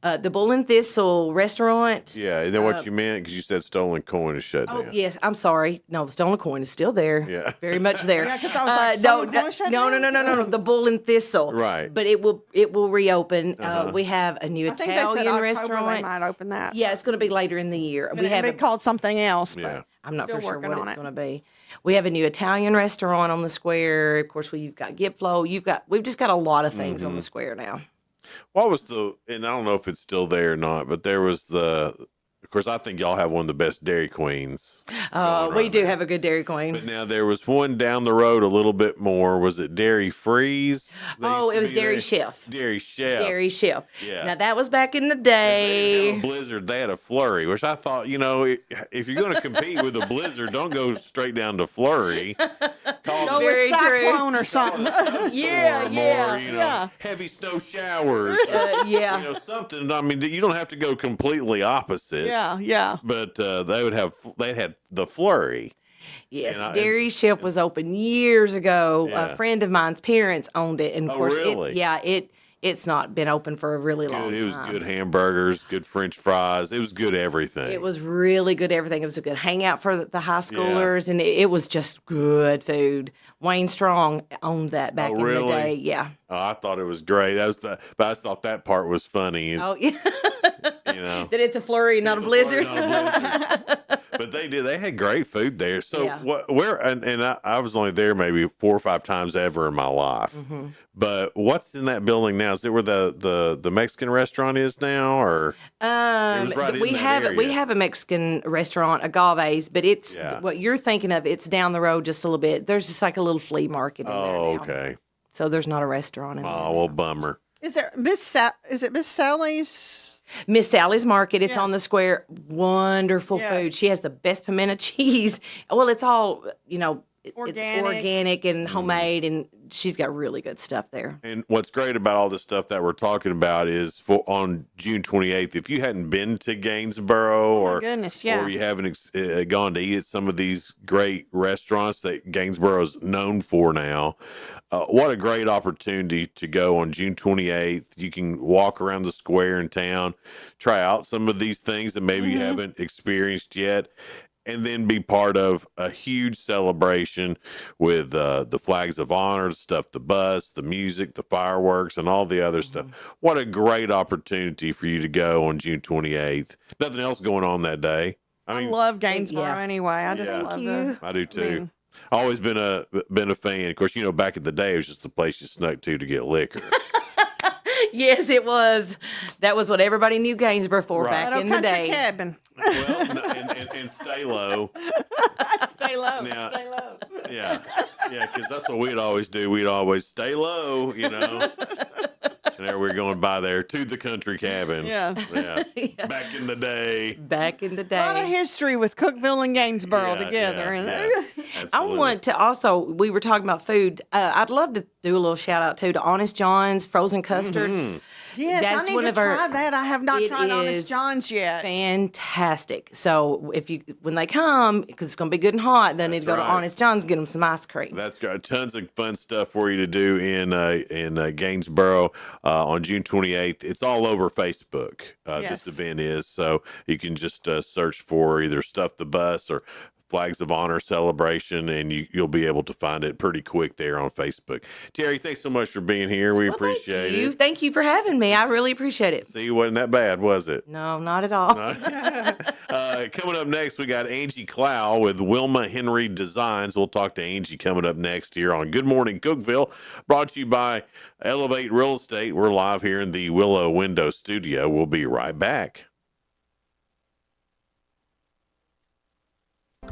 The Bull and Thistle restaurant. Yeah, is that what you meant? Because you said Stolen Coin is shut down. Oh, yes. I'm sorry. No, the Stolen Coin is still there. Yeah. Very much there. Yeah, 'cause I was like, Stolen Coin shut down? No. The Bull and Thistle. Right. But it will reopen. We have a new I think they said Italian October restaurant. they might open that. Yeah, it's going to be later in the year. We have it called something else, but Yeah. I'm not still for sure working what on it's it. going to be. We have a new Italian restaurant on the square. Of course, you've got Gipflo. We've just got a lot of things on the square now. What was and I don't know if it's still there or not, but there was of course, I think y'all have one of the best Dairy Queens. We do have a good Dairy Queen. But now there was one down the road a little bit more. Was it Dairy Freeze? Oh, it was Dairy Chef. Dairy Chef. Dairy Chef. Yeah. Now, that was back in the day. Blizzard, they had a Flurry, which I thought, if you're going to compete with a Blizzard, don't go straight down to Flurry. Go with Cyclone or something. More, heavy snow showers. Yeah. Something. I mean, you don't have to go completely opposite. Yeah. But they had the Flurry. Yes, And Dairy Chef was open years ago. Yeah. A friend of mine's parents owned it, and of course, really? it's not been open for a really long time. It was good hamburgers, good French fries. It was good everything. It was really good everything. It was a good hangout for the high schoolers, and it was just good food. Wayne Strong owned that back in the day. Yeah. Oh, I thought it was great. But I thought that part was funny. Oh yeah. That it's a Flurry, not a Blizzard. But they had great food there. So Yeah. I was only there maybe 4 or 5 times ever in my life. Mm-hmm. But what's in that building now? Is it where the Mexican restaurant is now, or it was right in We that area? have a Mexican restaurant, Agaves, but it's what you're thinking of. It's down the road just a little bit. There's just like a little flea market in there now. Okay. So there's not a restaurant in there. Oh, well, bummer. Is it Miss Sally's? Miss Sally's Market. It's on the square. Wonderful food. She has the best pimento cheese. Well, it's all, it's organic and homemade, and she's got really good stuff there. And what's great about all this stuff that we're talking about is on June 28th, if you hadn't been to Gainesboro or you haven't gone to eat at some of these great restaurants that Gainesboro's known for now, what a great opportunity to go on June 28th. You can walk around the square in town, try out some of these things that maybe you haven't experienced yet, and then be part of a huge celebration with the flags of honor, stuff, the bus, the music, the fireworks, and all the other stuff. What a great opportunity for you to go on June 28th. Nothing else going on that day. I love Gainesboro anyway. I just love the. I do too. Always been a fan. Of course, back in the day, it was just the place you snuck to get liquor. Yes, it was. That was what everybody knew Gainsborough for Right. back in the Country day. cabin. Well, and stay low. Stay low. Now- Stay low. Yeah, because that's what we'd always do. We'd always stay low, And there we're going by there to the country cabin. Yeah. Back in the day. Back in the A lot of day. history with Cookeville and Gainsborough together. I want to also, we were talking about food. I'd love to do a little shout out to Honest John's frozen custard. Yes, That's I need one to of our- try that. I have not It tried is Honest John's yet. Fantastic. So when they come, because it's going to be good and hot, then they'd go to right. Honest John's, get them some ice cream. That's got tons of fun stuff for you to do in Gainsborough on June 28th. It's all over Facebook. Yes. This event is, so you can just search for either Stuff the Bus or Flags of Honor celebration, and you'll be able to find it pretty quick there on Facebook. Terry, thanks so much for being here. We appreciate it. Thank you for having me. I really appreciate it. See, wasn't that bad, was it? No, not at all. Coming up next, we got Angie Clow with Wilma Henry Designs. We'll talk to Angie coming up next here on Good Morning Cookeville, brought to you by Elevate Real Estate. We're live here in the Willow Window Studio. We'll be right back.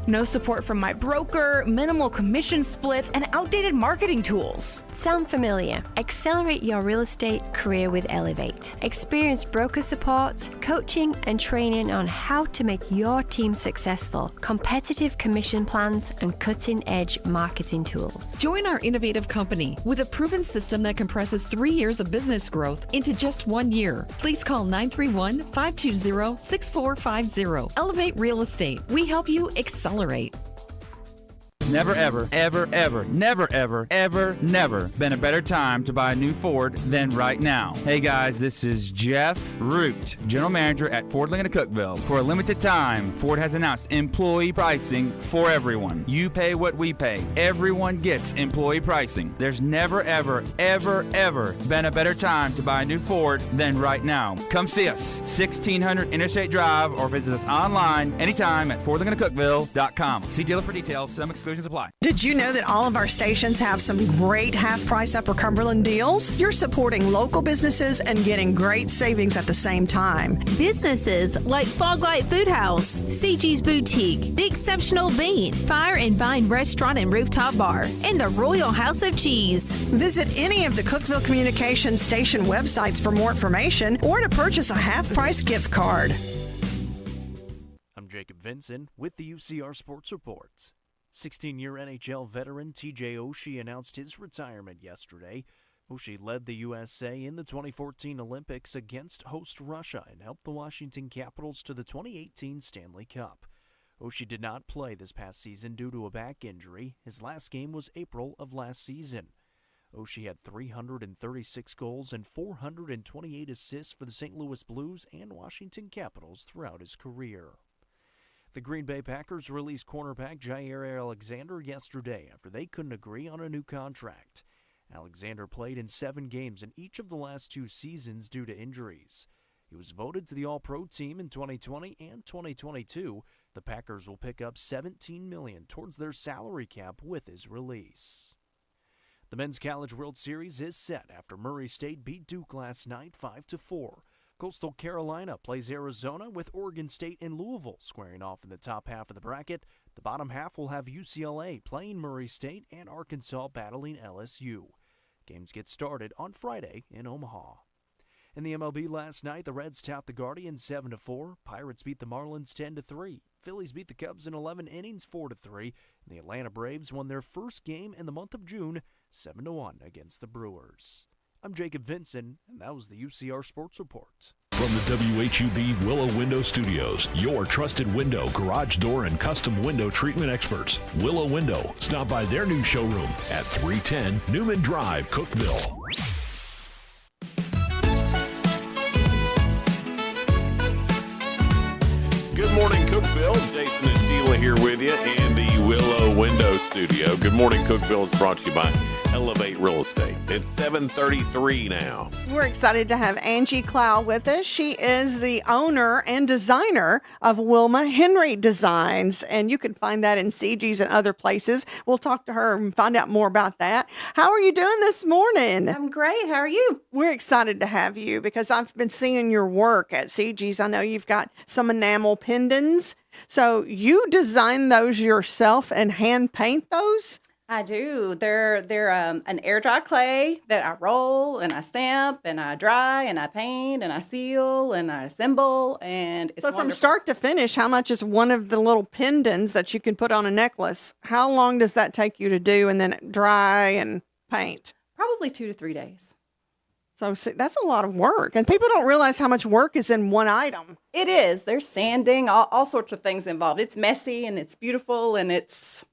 No support from my broker, minimal commission splits, and outdated marketing tools. Sound familiar? Accelerate your real estate career with Elevate. Experience broker support, coaching, and training on how to make your team successful, competitive commission plans, and cutting-edge marketing tools. Join our innovative company with a proven system that compresses 3 years of business growth into just 1 year. Please call 931-520-6450. Elevate Real Estate. We help you accelerate. Never, ever, ever, ever, never, ever, ever, never been a better time to buy a new Ford than right now. Hey guys, this is Jeff Root, General Manager at Ford Lincoln of Cookeville. For a limited time, Ford has announced employee pricing for everyone. You pay what we pay. Everyone gets employee pricing. There's never, ever, ever, ever been a better time to buy a new Ford than right now. Come see us, 1600 Interstate Drive, or visit us online anytime at FordLincolnofCookeville.com. See dealer for details. Some exclusions apply. Did you know that all of our stations have some great half-price Upper Cumberland deals? You're supporting local businesses and getting great savings at the same time. Businesses like Fog Light Food House, CG's Boutique, The Exceptional Bean, Fire and Vine Restaurant and Rooftop Bar, and the Royal House of Cheese. Visit any of the Cookeville Communications station websites for more information or to purchase a half-price gift card. I'm Jacob Vinson with the UCR Sports Reports. 16-year NHL veteran TJ Oshie announced his retirement yesterday. Oshie led the USA in the 2014 Olympics against host Russia and helped the Washington Capitals to the 2018 Stanley Cup. Oshie did not play this past season due to a back injury. His last game was April of last season. Oshie had 336 goals and 428 assists for the St. Louis Blues and Washington Capitals throughout his career. The Green Bay Packers released cornerback Jair Alexander yesterday after they couldn't agree on a new contract. Alexander played in 7 games in each of the last 2 seasons due to injuries. He was voted to the All-Pro team in 2020 and 2022. The Packers will pick up $17 million towards their salary cap with his release. The Men's College World Series is set after Murray State beat Duke last night 5-4. Coastal Carolina plays Arizona with Oregon State and Louisville squaring off in the top half of the bracket. The bottom half will have UCLA playing Murray State and Arkansas battling LSU. Games get started on Friday in Omaha. In the MLB last night, the Reds topped the Guardians 7-4. Pirates beat the Marlins 10-3. Phillies beat the Cubs in 11 innings 4-3. And the Atlanta Braves won their first game in the month of June 7-1 against the Brewers. I'm Jacob Vinson, and that was the UCR Sports Report. From the WHUB Willow Window Studios, your trusted window, garage door, and custom window treatment experts. Willow Window. Stop by their new showroom at 310 Newman Drive, Cookeville. Good morning, Cookeville. Jason and Sheila here with you in the Willow Window Studio. Good morning, Cookeville is brought to you by Elevate Real Estate. It's 7:33 now. We're excited to have Angie Clow with us. She is the owner and designer of Wilma Henry Designs, and you can find that in CG's and other places. We'll talk to her and find out more about that. How are you doing this morning? I'm great. How are you? We're excited to have you because I've been seeing your work at CG's. I know you've got some enamel pendants. So you design those yourself and hand paint those? I do. They're an air dry clay that I roll and I stamp and I dry and I paint and I seal and I assemble, and it's so from wonderful. start to finish, how much is one of the little pendants that you can put on a necklace? How long does that take you to do and then dry and paint? Probably 2 to 3 days. So see, that's a lot of work, and people don't realize how much work is in one item. It is. There's sanding, all sorts of things involved. It's messy and it's beautiful and it's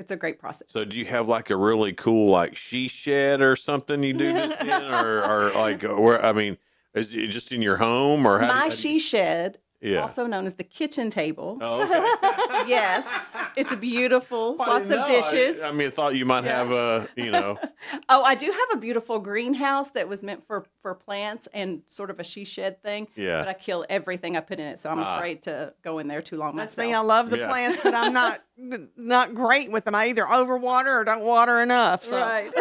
a great process. So do you have like a really cool like she shed or something you do this in, or like where? I mean, is it just in your home or My she shed, Yeah. also known as the kitchen table. Oh, okay. Yes, it's beautiful. Well, I Lots didn't of know. dishes. I mean, I thought you might have a, Oh, I do have a beautiful greenhouse that was meant for plants and sort of a she shed thing. Yeah. But I kill everything I put in it, so I'm afraid to go in there too long That's myself. me. I love the plants, but I'm not great with them. I either overwater or don't water enough. So. Right.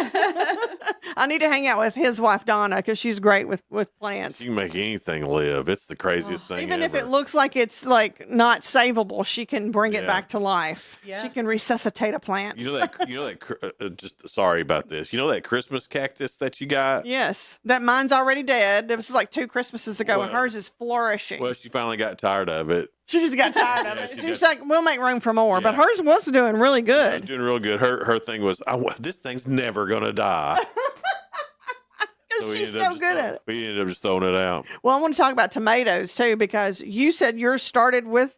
I need to hang out with his wife Donna because she's great with plants. you can make anything live. It's the craziest thing Even ever. if it looks like it's like not savable, she can bring it Yeah. back to life. Yeah. She can resuscitate a plant. just sorry about this. You know that Christmas cactus that you got? Yes, that mine's already dead. It was like 2 Christmases ago, and Well- hers is flourishing. Well, she finally got tired of it. She just got tired of it. she She's just- like, we'll make room for more. But hers was doing really good. Doing real good. Her thing was, this thing's never gonna die. So we She's ended up so just good throw- at it. We ended up just throwing it out. Well, I want to talk about tomatoes too, because you said yours started with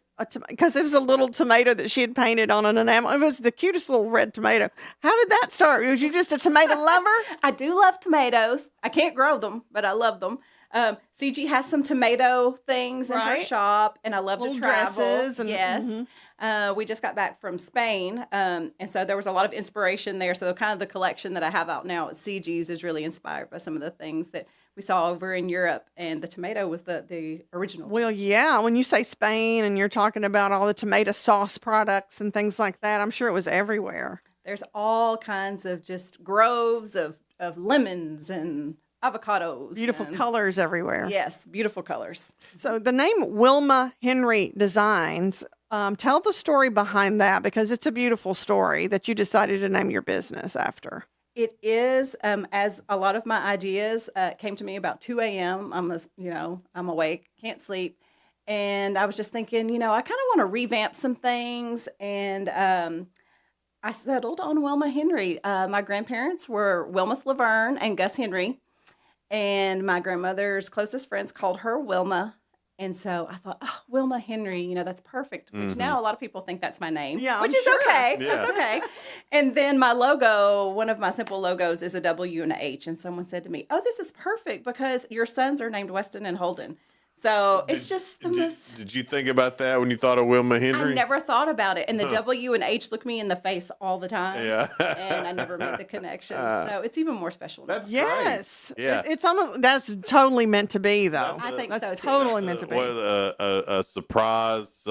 because it was a little tomato that she had painted on an enamel. It was the cutest little red tomato. How did that start? Was you just a tomato lover? I do love tomatoes. I can't grow them, but I love them. CG has some tomato things in her Right. shop, and I love Little to travel. dresses and- yes. mhm. We just got back from Spain, and so there was a lot of inspiration there. So kind of the collection that I have out now at CG's is really inspired by some of the things that we saw over in Europe, and the tomato was the original. Well, yeah. When you say Spain and you're talking about all the tomato sauce products and things like that, I'm sure it was everywhere. There's all kinds of just groves of lemons and avocados. Beautiful and- colors everywhere. Yes, beautiful colors. So the name Wilma Henry Designs, tell the story behind that, because it's a beautiful story that you decided to name your business after. It is, as a lot of my ideas came to me about 2 a.m. I'm awake, can't sleep. And I was just thinking, I kind of want to revamp some things. And I settled on Wilma Henry. My grandparents were Wilma Laverne and Gus Henry. And my grandmother's closest friends called her Wilma. And so I thought, Wilma Henry, that's perfect. Which now a lot of people think that's my name. Yeah, which I'm is sure. okay. Yeah. That's okay. And then my logo, one of my simple logos is a W and a H. And someone said to me, oh, this is perfect because your sons are named Weston and Holden. So it's just the most. Did you think about that when you thought of Wilma Henry? I never thought about it. And the Huh. W and H look me in the face all the time. Yeah. And I never made the connection. So it's even more special now. Yes. Yeah. It's almost, that's totally meant to be, though. I think that's so, too. totally meant to be. What a surprise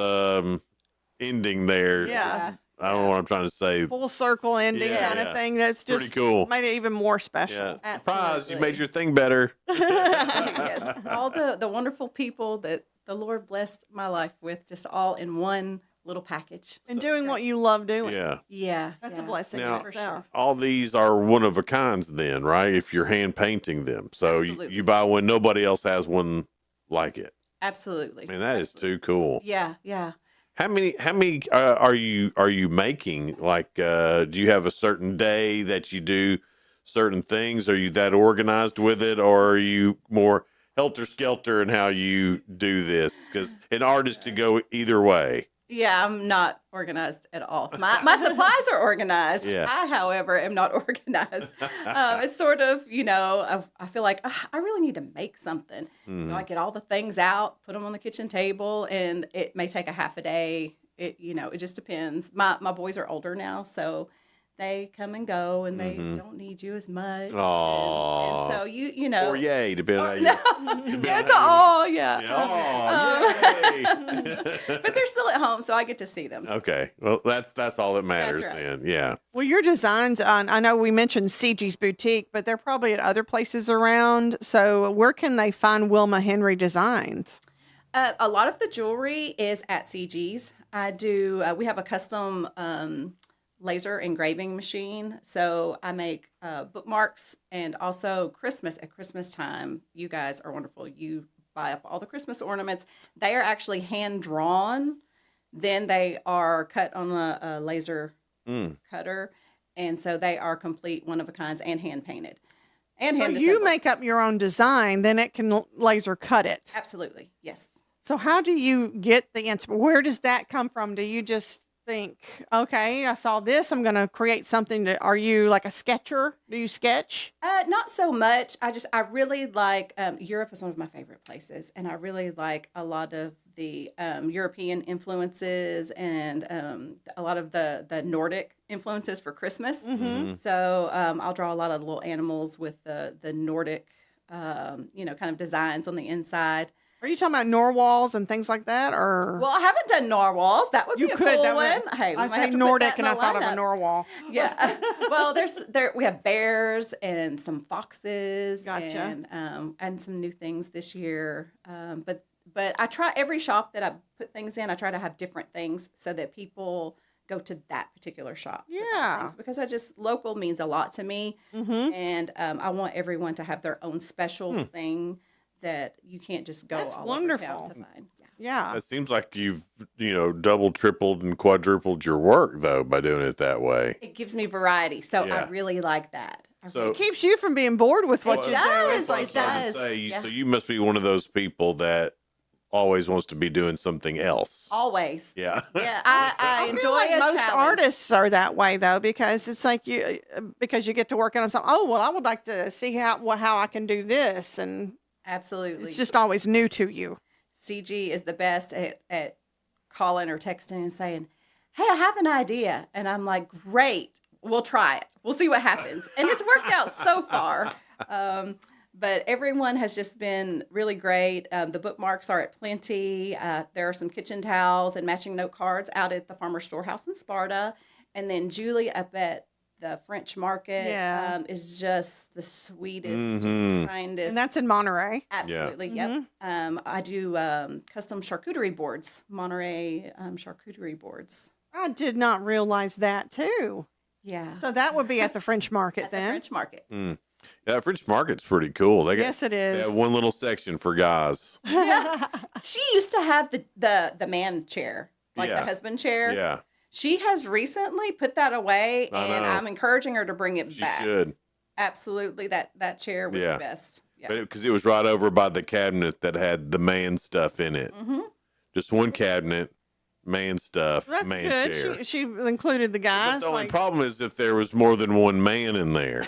ending there. Yeah. I don't know what I'm trying to say. Full circle ending Yeah, kind yeah. of thing. That's just Pretty cool. made it even more special. Yeah. Surprise! You made your thing better. Yes, all the wonderful people that the Lord blessed my life with, just all in one little package. And doing what you love doing. Yeah. Yeah, That's a blessing Now- in itself. All these are one of a kinds, then, right? If you're hand painting them, so Absolutely. you buy one, nobody else has one like it. Absolutely. I mean, that is too cool. Yeah, yeah. How many are you making? Like, do you have a certain day that you do certain things? Are you that organized with it, or are you more helter skelter in how you do this? Because an artist could go either way. Yeah, I'm not organized at all. My supplies are organized. Yeah. I, however, am not organized. It's sort of, I feel like I really need to make something. So I get all the things out, put them on the kitchen table, and it may take a half a day. It just depends. My boys are older now, so they come and go, and they don't need you as much. Aww. And so you know. Or yay, depending No, that's all. Yeah. Yay. But they're still at home, so I get to see them. Okay. Well, that's all that matters That's right. then. Yeah. Well, your designs I know we mentioned CG's Boutique, but they're probably at other places around. So where can they find Wilma Henry designs? A lot of the jewelry is at CG's. I do. We have a custom laser engraving machine, so I make bookmarks, and also Christmas. At Christmas time, you guys are wonderful. You buy up all the Christmas ornaments. They are actually hand drawn. Then they are cut on a laser cutter, and so they are complete, one of a kinds, and hand painted. And So hand you assembled. make up your own design, then it can laser cut it. Absolutely, yes. So how do you get the answer? Where does that come from? Do you just think, okay, I saw this, I'm going to create something? Are you like a sketcher? Do you sketch? Not so much. I really like, Europe is one of my favorite places, and I really like a lot of the European influences and a lot of the Nordic influences for Christmas. So I'll draw a lot of little animals with the Nordic, kind of designs on the inside. Are you talking about narwhals and things like that, or? Well, I haven't done narwhals. That would be a cool one. Hey, we I might say have to put Nordic, that in and I the thought of a lineup. narwhal. Yeah. Well, we have bears and some foxes. Gotcha. And some new things this year. But I try every shop that I put things in. I try to have different things so that people go to that particular shop. to buy Yeah. things, because local means a lot to me, and I want everyone to have their own special thing that you can't just go That's all wonderful. over town to find. Yeah. It seems like you've, double, tripled, and quadrupled your work, though, by doing it that way. It gives me variety, so Yeah. I really like that. So It keeps you from being bored with what It you does. do. It's like It does. So you must be one of those people that always wants to be doing something else. Always. Yeah. Yeah, I I enjoy feel like a most challenge. artists are that way though, because it's like because you get to work on something. Oh well, I would like to see how I can do this, and Absolutely. it's just always new to you. CG is the best at calling or texting and saying, "Hey, I have an idea," and I'm like, "Great, we'll try it. We'll see what happens." And it's worked out so far. But everyone has just been really great. The bookmarks are at plenty. There are some kitchen towels and matching note cards out at the Farmer Storehouse in Sparta. And then Julie up at the French Market is just the sweetest, just the kindest. And that's in Monterey. Absolutely, yep. I do custom charcuterie boards, Monterey charcuterie boards. I did not realize that too. Yeah. So that would be at the French Market At then. the French Market. Yeah, French Market's pretty cool. Yes, it is. They have one little section for guys. She used to have the man chair, like Yeah. the husband chair. Yeah, She has recently put that away, I and know. I'm encouraging her to bring it she back. should. Absolutely, that chair was Yeah. the best. Yeah. Because it was right over by the cabinet that had the man stuff in it. Mm-hmm. Just one cabinet, man stuff, That's man good. chair. She included the But guys. the only like- problem is if there was more than one man in there,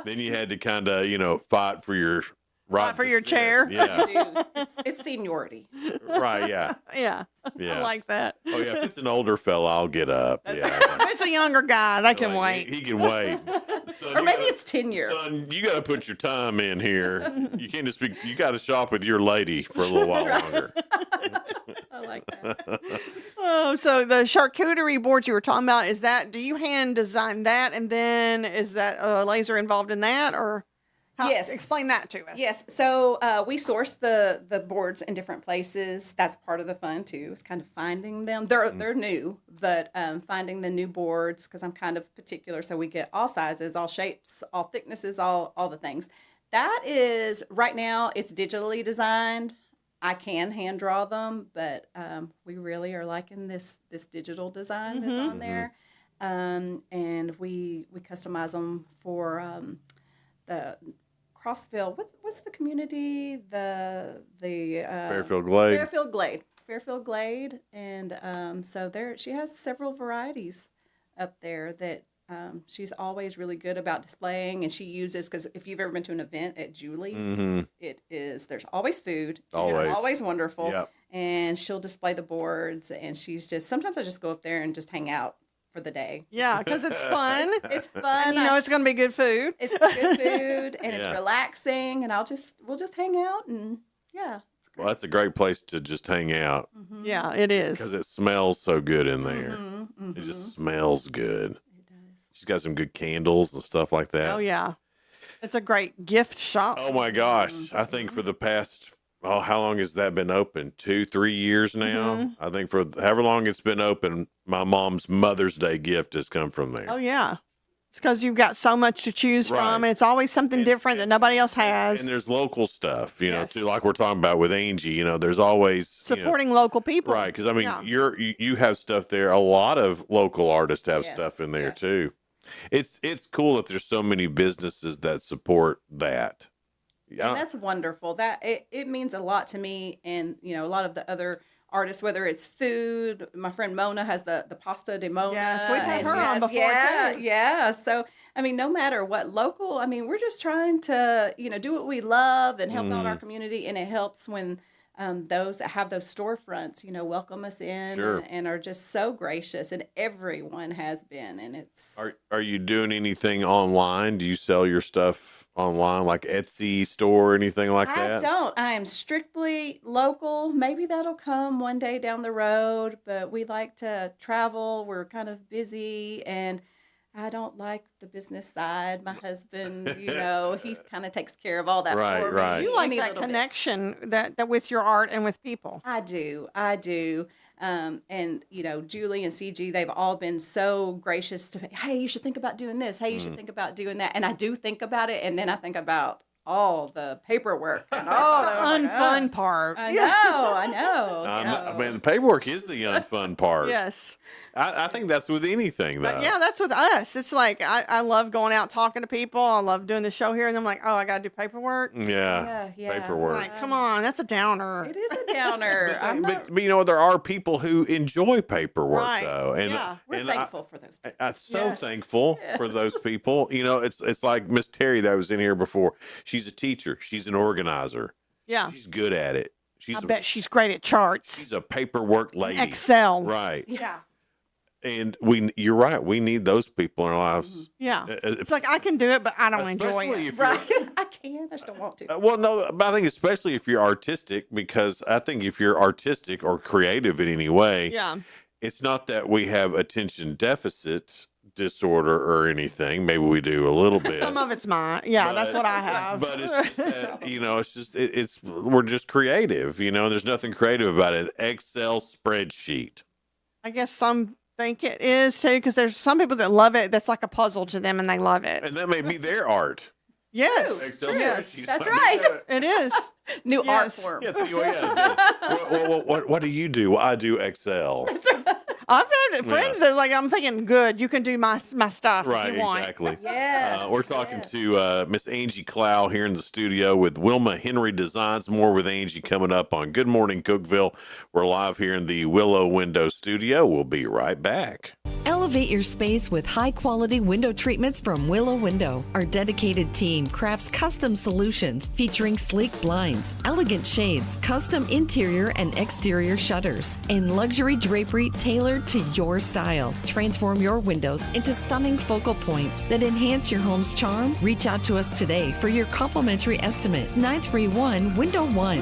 then you had to kind of, fight for your right Fight for to your sit. chair. Yeah, Dude, it's seniority. right. Yeah, yeah. yeah. I like that. Oh yeah, if it's an older fella, I'll get up. Yeah, If it's a younger guy, they can Like, wait. He can wait. Son, Or you maybe gotta- it's tenure. Son, you got to put your time in here. You can't just be. You got to shop with your lady for a little while longer. I like that. Oh, so the charcuterie boards you were talking about, do you hand design that, and then is that laser involved in that, or Yes. explain that to us? Yes. So we source the boards in different places. That's part of the fun too. Is kind of finding them. They're new, but finding the new boards, because I'm kind of particular. So we get all sizes, all shapes, all thicknesses, all the things. That is right now. It's digitally designed. I can hand draw them, but we really are liking this digital design that's on there, and we customize them for the Crossville. What's the community? The Fairfield Glade. Fairfield Glade, and so there she has several varieties up there that she's always really good about displaying, and she uses, because if you've ever been to an event at Julie's, there's always food, Always. it's always wonderful, Yep. and she'll display the boards, and sometimes I just go up there and just hang out for the day. Yeah, because it's fun. It's fun. And you know it's going to be good food. It's good food and it's Yeah. relaxing, and we'll just hang out and yeah. Well, that's a great place to just hang out Yeah, it is. because it smells so good in there. Mm-hmm. It just smells good. It does. She's got some good candles and stuff like that. Oh, yeah. It's a great gift shop. Oh my gosh. I think for the past, how long has that been open? 2-3 years now? Mm-hmm. I think for however long it's been open, my mom's Mother's Day gift has come from there. Oh, yeah. It's because you've got so much to choose Right. from, and it's always something different that nobody else has. And there's local stuff, Yes. too, like we're talking about with Angie, there's always Supporting local people. right. Cause I mean, Yeah. you have stuff there. A lot of local artists have Yes, stuff in there yes. too. It's cool that there's so many businesses that support that. And that's wonderful. That it means a lot to me, and a lot of the other artists, whether it's food. My friend Mona has the Pasta de Mona. Yes, we've had and her she on has- before, yeah, too. Yeah. So I mean, no matter what local, I mean, we're just trying to do what we love and help out our community, and it helps when those that have those storefronts, welcome us in Sure. and are just so gracious, and everyone has been, and it's. Are you doing anything online? Do you sell your stuff online, like Etsy store or anything like I that? don't. I am strictly local. Maybe that'll come one day down the road, but we like to travel. We're kind of busy, and I don't like the business side. My husband, he kind of takes care of all that Right, for me. right. You like Any that little bit. connection that with your art and with people. I do. And Julie and CG, they've all been so gracious to me. Hey, you should think about doing this. Hey, you should think about doing that. And I do think about it, and then I think about all the paperwork and all the unfun part. I know. I mean, the paperwork is the unfun part. Yes. I think that's with anything, though. But yeah, that's with us. It's like I love going out talking to people. I love doing the show here, and I'm like, oh, I got to do paperwork. Yeah. Yeah. Paperwork. Like, come on, that's a downer. It is a downer. But there are people who enjoy paperwork, Right. though, and Yeah. We're thankful for those people. I'm so Yes. thankful for those people. It's like Miss Terry that was in here before. She's a teacher. She's an organizer. Yeah. She's good at it. I bet she's great at charts. She's a paperwork lady. Excel. Right. Yeah. And you're right. We need those people in our lives. Yeah. Uh, It's like I can do it, but I don't enjoy Especially it. if you're- Right. I can. I just don't want to. Well, no, but I think especially if you're artistic, because I think if you're artistic or creative in any way, Yeah. it's not that we have attention deficit disorder or anything. Maybe we do a little bit. Some of it's mine. Yeah, that's what I have. But it's just that, we're just creative, there's nothing creative about an Excel spreadsheet. I guess some think it is too, because there's some people that love it. That's like a puzzle to them, and they love it. And that may be their art. Yes. Excel Yes. spreadsheets That's might be right. their- It is. New art Yes. form. Yes, what do you do? Well, I do Excel. I've had friends that are like, I'm thinking, good, you can do my stuff Right, if you want. exactly. Yes. We're talking to Miss Angie Clow here in the studio with Wilma Henry Designs. More with Angie coming up on Good Morning Cookeville. We're live here in the Willow Window Studio. We'll be right back. Elevate your space with high-quality window treatments from Willow Window. Our dedicated team crafts custom solutions featuring sleek blinds, elegant shades, custom interior and exterior shutters, and luxury drapery tailored to your style. Transform your windows into stunning focal points that enhance your home's charm. Reach out to us today for your complimentary estimate. 931 Window 1.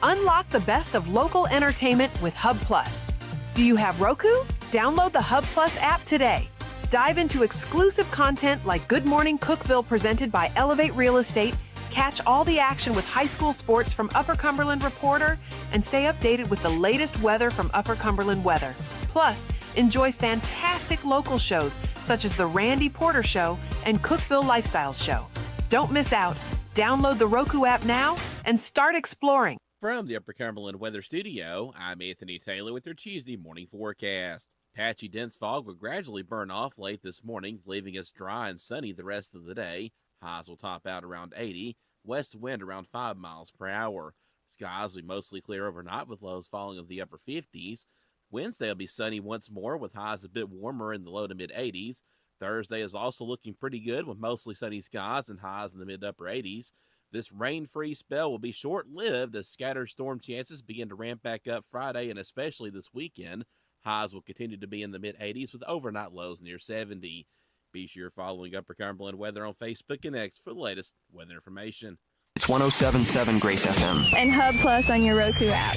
Unlock the best of local entertainment with Hub Plus. Do you have Roku? Download the Hub Plus app today. Dive into exclusive content like Good Morning Cookeville presented by Elevate Real Estate, catch all the action with high school sports from Upper Cumberland Reporter, and stay updated with the latest weather from Upper Cumberland Weather. Plus, enjoy fantastic local shows such as The Randy Porter Show and Cookeville Lifestyles Show. Don't miss out. Download the Roku app now and start exploring. From the Upper Cumberland Weather Studio, I'm Anthony Taylor with your Tuesday morning forecast. Patchy dense fog will gradually burn off late this morning, leaving us dry and sunny the rest of the day. Highs will top out around 80, west wind around 5 miles per hour. Skies will be mostly clear overnight with lows falling in the upper 50s. Wednesday will be sunny once more with highs a bit warmer in the low to mid 80s. Thursday is also looking pretty good with mostly sunny skies and highs in the mid upper 80s. This rain-free spell will be short-lived as scattered storm chances begin to ramp back up Friday and especially this weekend. Highs will continue to be in the mid-80s with overnight lows near 70. Be sure following Upper Cumberland Weather on Facebook and X for the latest weather information. It's 107.7 Grace FM. And Hub Plus on your Roku app.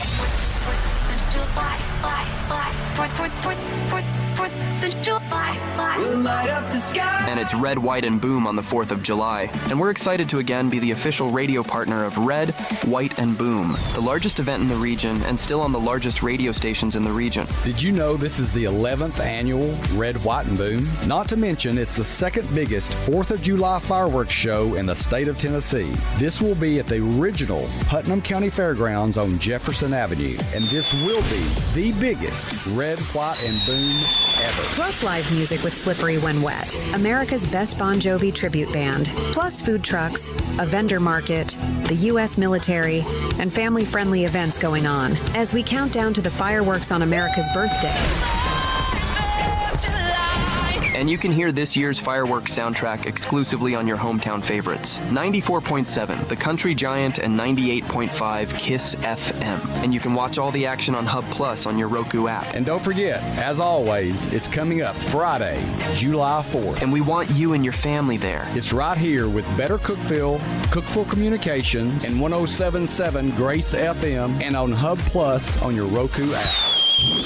We'll light up the sky. And it's Red, White, and Boom on the 4th of July. And we're excited to again be the official radio partner of Red, White, and Boom, the largest event in the region and still on the largest radio stations in the region. Did you know this is the 11th annual Red, White, and Boom? Not to mention, it's the second biggest 4th of July fireworks show in the state of Tennessee. This will be at the original Putnam County Fairgrounds on Jefferson Avenue. And this will be the biggest Red, White, and Boom ever. Plus live music with Slippery When Wet, America's best Bon Jovi tribute band. Plus food trucks, a vendor market, the U.S. military, and family-friendly events going on as we count down to the fireworks on America's birthday. And you can hear this year's fireworks soundtrack exclusively on your hometown favorites. 94.7, The Country Giant, and 98.5, KISS FM. And you can watch all the action on Hub Plus on your Roku app. And don't forget, as always, it's coming up Friday, July 4th. And we want you and your family there. It's right here with Better Cookeville, Cookeville Communications, and 107.7 Grace FM, and on Hub Plus on your Roku app.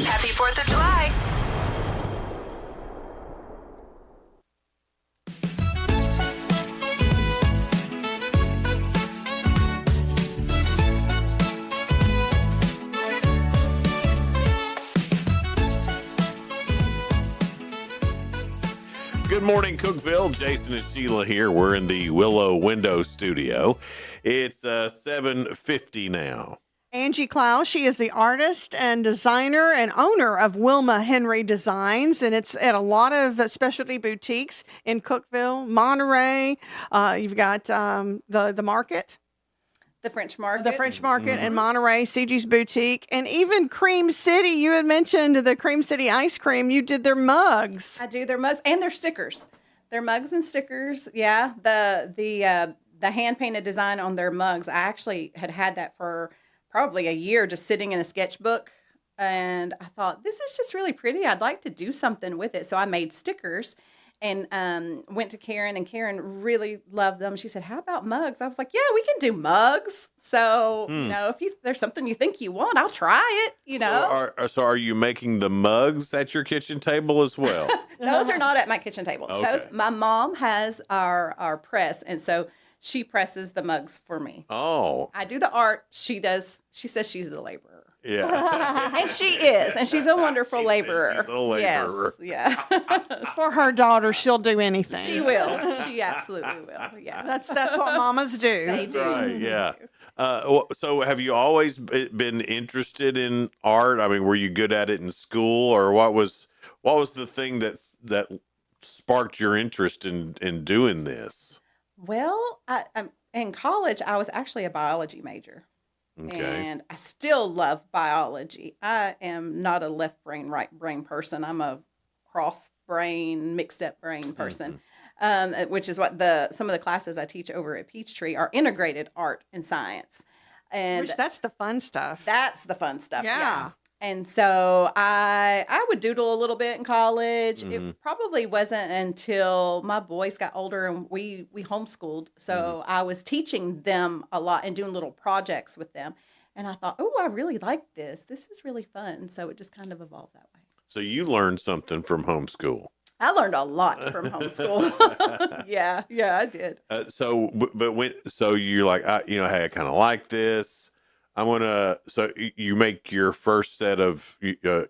Happy 4th of July. Good morning, Cookeville. Jason and Sheila here. We're in the Willow Window Studio. It's 7:50 now. Angie Clow, she is the artist and designer and owner of Wilma Henry Designs, and it's at a lot of specialty boutiques in Cookeville, Monterey. You've got the market. The French Market. The French Market in Monterey, CG's Boutique, and even Cream City. You had mentioned the Cream City ice cream. You did their mugs. I do their mugs and their stickers. Their mugs and stickers. Yeah, the hand-painted design on their mugs. I actually had that for probably a year, just sitting in a sketchbook. And I thought, this is just really pretty. I'd like to do something with it. So I made stickers and went to Karen, and Karen really loved them. She said, how about mugs? I was like, yeah, we can do mugs. So, if there's something you think you want, I'll try it, So are you making the mugs at your kitchen table as well? Those are not at my kitchen table. Okay. My mom has our press, and so she presses the mugs for me. Oh. I do the art. She does. She says she's the laborer. Yeah. And she is. And she's a wonderful laborer. She's a laborer. Yes, yeah. For her daughter, she'll do anything. She will. She absolutely will. Yeah. That's what mamas do. They do. Right, yeah. So have you always been interested in art? I mean, were you good at it in school, or what was the thing that sparked your interest in doing this? Well, I'm in college, I was actually a biology major. Okay. And I still love biology. I am not a left brain, right brain person. I'm a cross brain, mixed up brain person, which is what some of the classes I teach over at Peachtree are integrated art and science. And that's the fun stuff. That's the fun stuff. Yeah. And so I would doodle a little bit in college. Mm-hmm. It probably wasn't until my boys got older and we homeschooled. So I was teaching them a lot and doing little projects with them. And I thought, oh, I really like this. This is really fun. So it just kind of evolved that way. So you learned something from homeschool. I learned a lot from homeschool. Yeah, I did. So you're like, hey, I kind of like this. So you make your first set of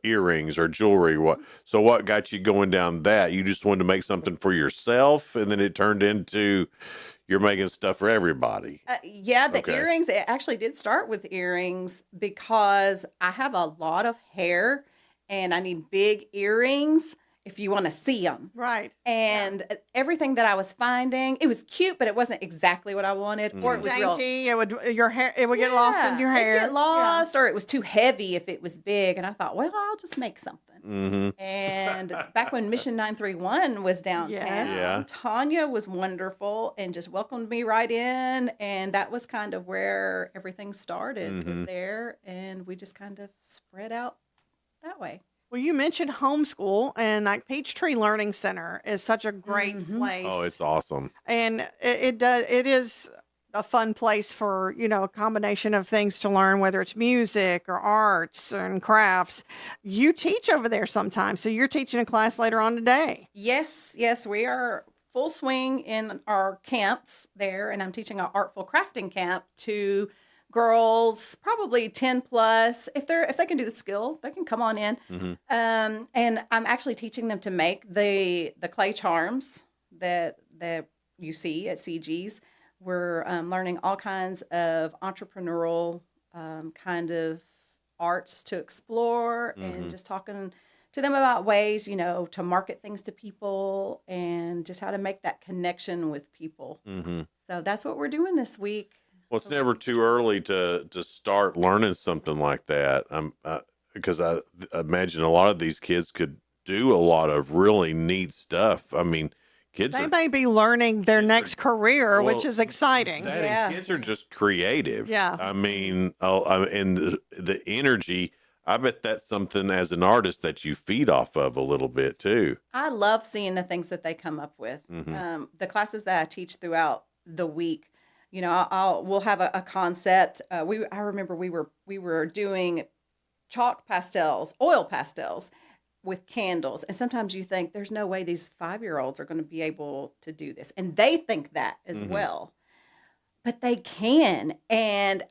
earrings or jewelry. What got you going down that? You just wanted to make something for yourself, and then it turned into you're making stuff for everybody. The earrings, it actually did start with earrings because I have a lot of hair and I need big earrings. if you want to see them. Right. And everything that I was finding, it was cute, but it wasn't exactly what I wanted. Or it was dainty. It would get lost in your hair. It'd get lost, or it was too heavy if it was big. And I thought, well, I'll just make something. And back when Mission 931 was downtown, Tanya was wonderful and just welcomed me right in. And that was kind of where everything started, was there. And we just kind of spread out that way. Well, you mentioned homeschool, and like Peachtree Learning Center is such a great place. Oh, it's awesome. And it is a fun place for, a combination of things to learn, whether it's music or arts and crafts. You teach over there sometimes, so you're teaching a class later on today. Yes, we are full swing in our camps there, and I'm teaching an artful crafting camp to girls, probably 10 plus. If they can do the skill, they can come on in. And I'm actually teaching them to make the clay charms that you see at CG's. We're learning all kinds of entrepreneurial kind of arts to explore, and just talking to them about ways, to market things to people and just how to make that connection with people. So that's what we're doing this week. Well, it's never too early to start learning something like that. Because I imagine a lot of these kids could do a lot of really neat stuff. I mean, they may be learning their next career, which is exciting. And kids are just creative. Yeah. I mean, and the energy, I bet that's something as an artist that you feed off of a little bit too. I love seeing the things that they come up with. The classes that I teach throughout the week, we'll have a concept. I remember we were doing chalk pastels, oil pastels with candles. And sometimes you think there's no way these 5-year-olds are going to be able to do this. And they think that as well. But they can. And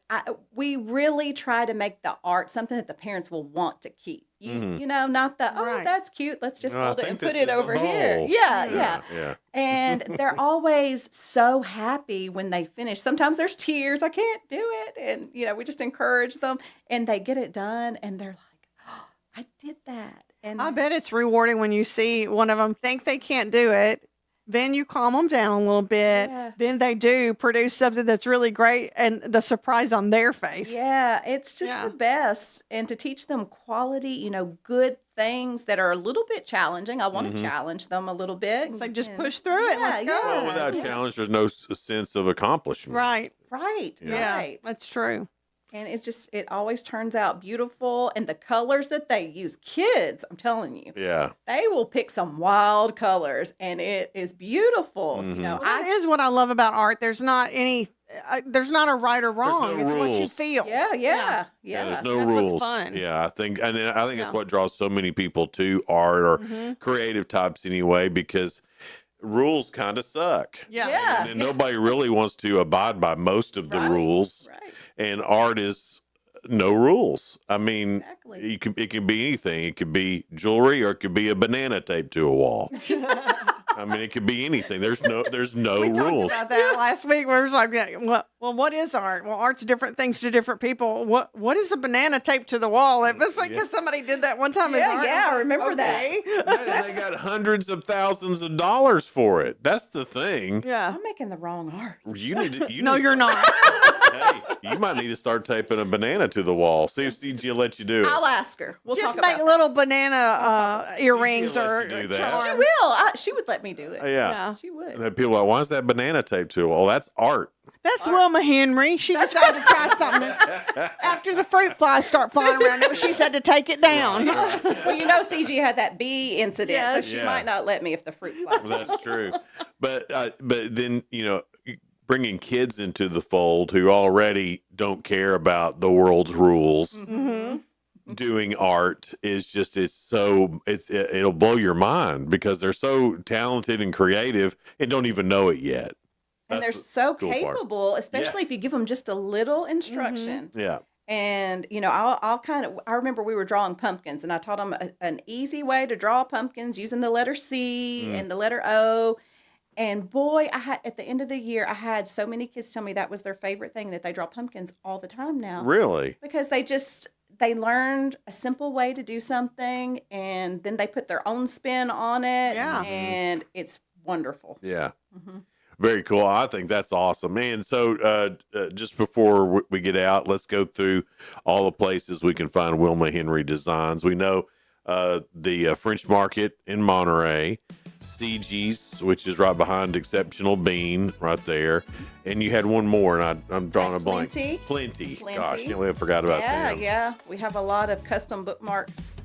we really try to make the art something that the parents will want to keep. Not that's cute. Let's just fold it and put it over here. Yeah. And they're always so happy when they finish. Sometimes there's tears. I can't do it. And, we just encourage them. And they get it done. And they're like, oh, I did that. And I bet it's rewarding when you see one of them think they can't do it. Then you calm them down a little bit. Yeah. Then they do produce something that's really great, and the surprise on their face. Yeah, it's just the best. And to teach them quality, good things that are a little bit challenging. I want to challenge them a little bit. It's like just push through it. Let's go. Well, without challenge, there's no sense of accomplishment. Right. Yeah, that's true. And it always turns out beautiful. And the colors that they use, kids, I'm telling you. Yeah. They will pick some wild colors, and it is beautiful. That is what I love about art. There's not there's not a right or wrong. It's rules. what you feel. Yeah. There's no That's rules. What's fun. Yeah, I think it's what draws so many people to art or creative types anyway, because rules kind of suck. Yeah. And nobody really wants to abide by most of the rules. Right. And art is no rules. I mean, it can be anything. It could be jewelry, or it could be a banana taped to a wall. I mean, it could be anything. There's no we rules. talked about that last week. Where it was like, well, what is art? Well, art's different things to different people. What is a banana taped to the wall? It was like because somebody did that one time. I remember that. They got hundreds of thousands of dollars for it. That's the thing. Yeah, I'm making the wrong art. You need to. No, you're not. Hey, you might need to start taping a banana to the wall. See if CG will let you do it. I'll ask her. We'll just talk make about little banana earrings or do that. charms. She will. She would let me do it. Yeah. She would. And then people are like, why is that banana taped to it? Well, that's art. That's Wilma Henry. She decided to try something. After the fruit flies start flying around, she said to take it down. Well, CG had that bee incident, so she might not let me if the fruit flies. Well, that's true. But then, bringing kids into the fold who already don't care about the world's rules, doing art is just, it'll blow your mind because they're so talented and creative and don't even know it yet. And they're so capable, especially if you give them just a little instruction. Yeah. And, I remember we were drawing pumpkins, and I taught them an easy way to draw pumpkins using the letter C and the letter O. And boy, at the end of the year, I had so many kids tell me that was their favorite thing, that they draw pumpkins all the time now. Really? Because they learned a simple way to do something, and then they put their own spin on it. Yeah. And it's wonderful. Yeah. Mhm. Very cool. I think that's awesome, man. So just before we get out, let's go through all the places we can find Wilma Henry Designs. We know the French Market in Monterey, CG's, which is right behind Exceptional Bean, right there. And you had one more, and I'm drawing a blank. Plenty. Gosh, can't believe I forgot about that. Yeah. We have a lot of custom bookmarks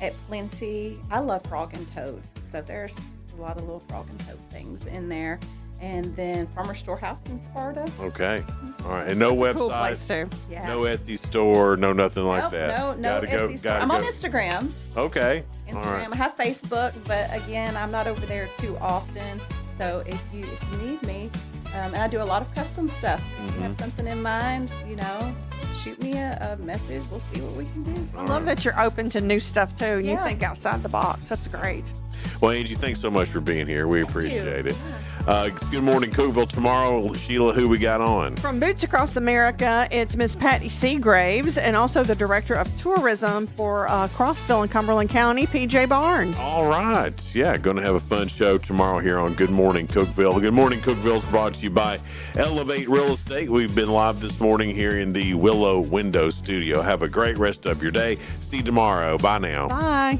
at Plenty. I love Frog and Toad, so there's a lot of little Frog and Toad things in there. And then Farmer Storehouse in Sparta. Okay. All right. And no website. Cool place too. Yeah. No Etsy store. No nothing like Nope, that. No Etsy store. I'm on Instagram. Okay. All Instagram. right. I have Facebook, but again, I'm not over there too often. So if you need me, and I do a lot of custom stuff. If you have something in mind, shoot me a message. We'll see what we can do. I love that you're open to new stuff too, and you Yeah. think outside the box. That's great. Well, Angie, thanks so much for being here. We appreciate it. Good morning, Cookeville. Tomorrow, Sheila, who we got on? From Boots Across America, it's Miss Patty Seagraves and also the Director of Tourism for Crossville and Cumberland County, PJ Barnes. All right. Yeah, going to have a fun show tomorrow here on Good Morning Cookeville. Good Morning Cookeville is brought to you by Elevate Real Estate. We've been live this morning here in the Willow Window Studio. Have a great rest of your day. See you tomorrow. Bye now. Bye.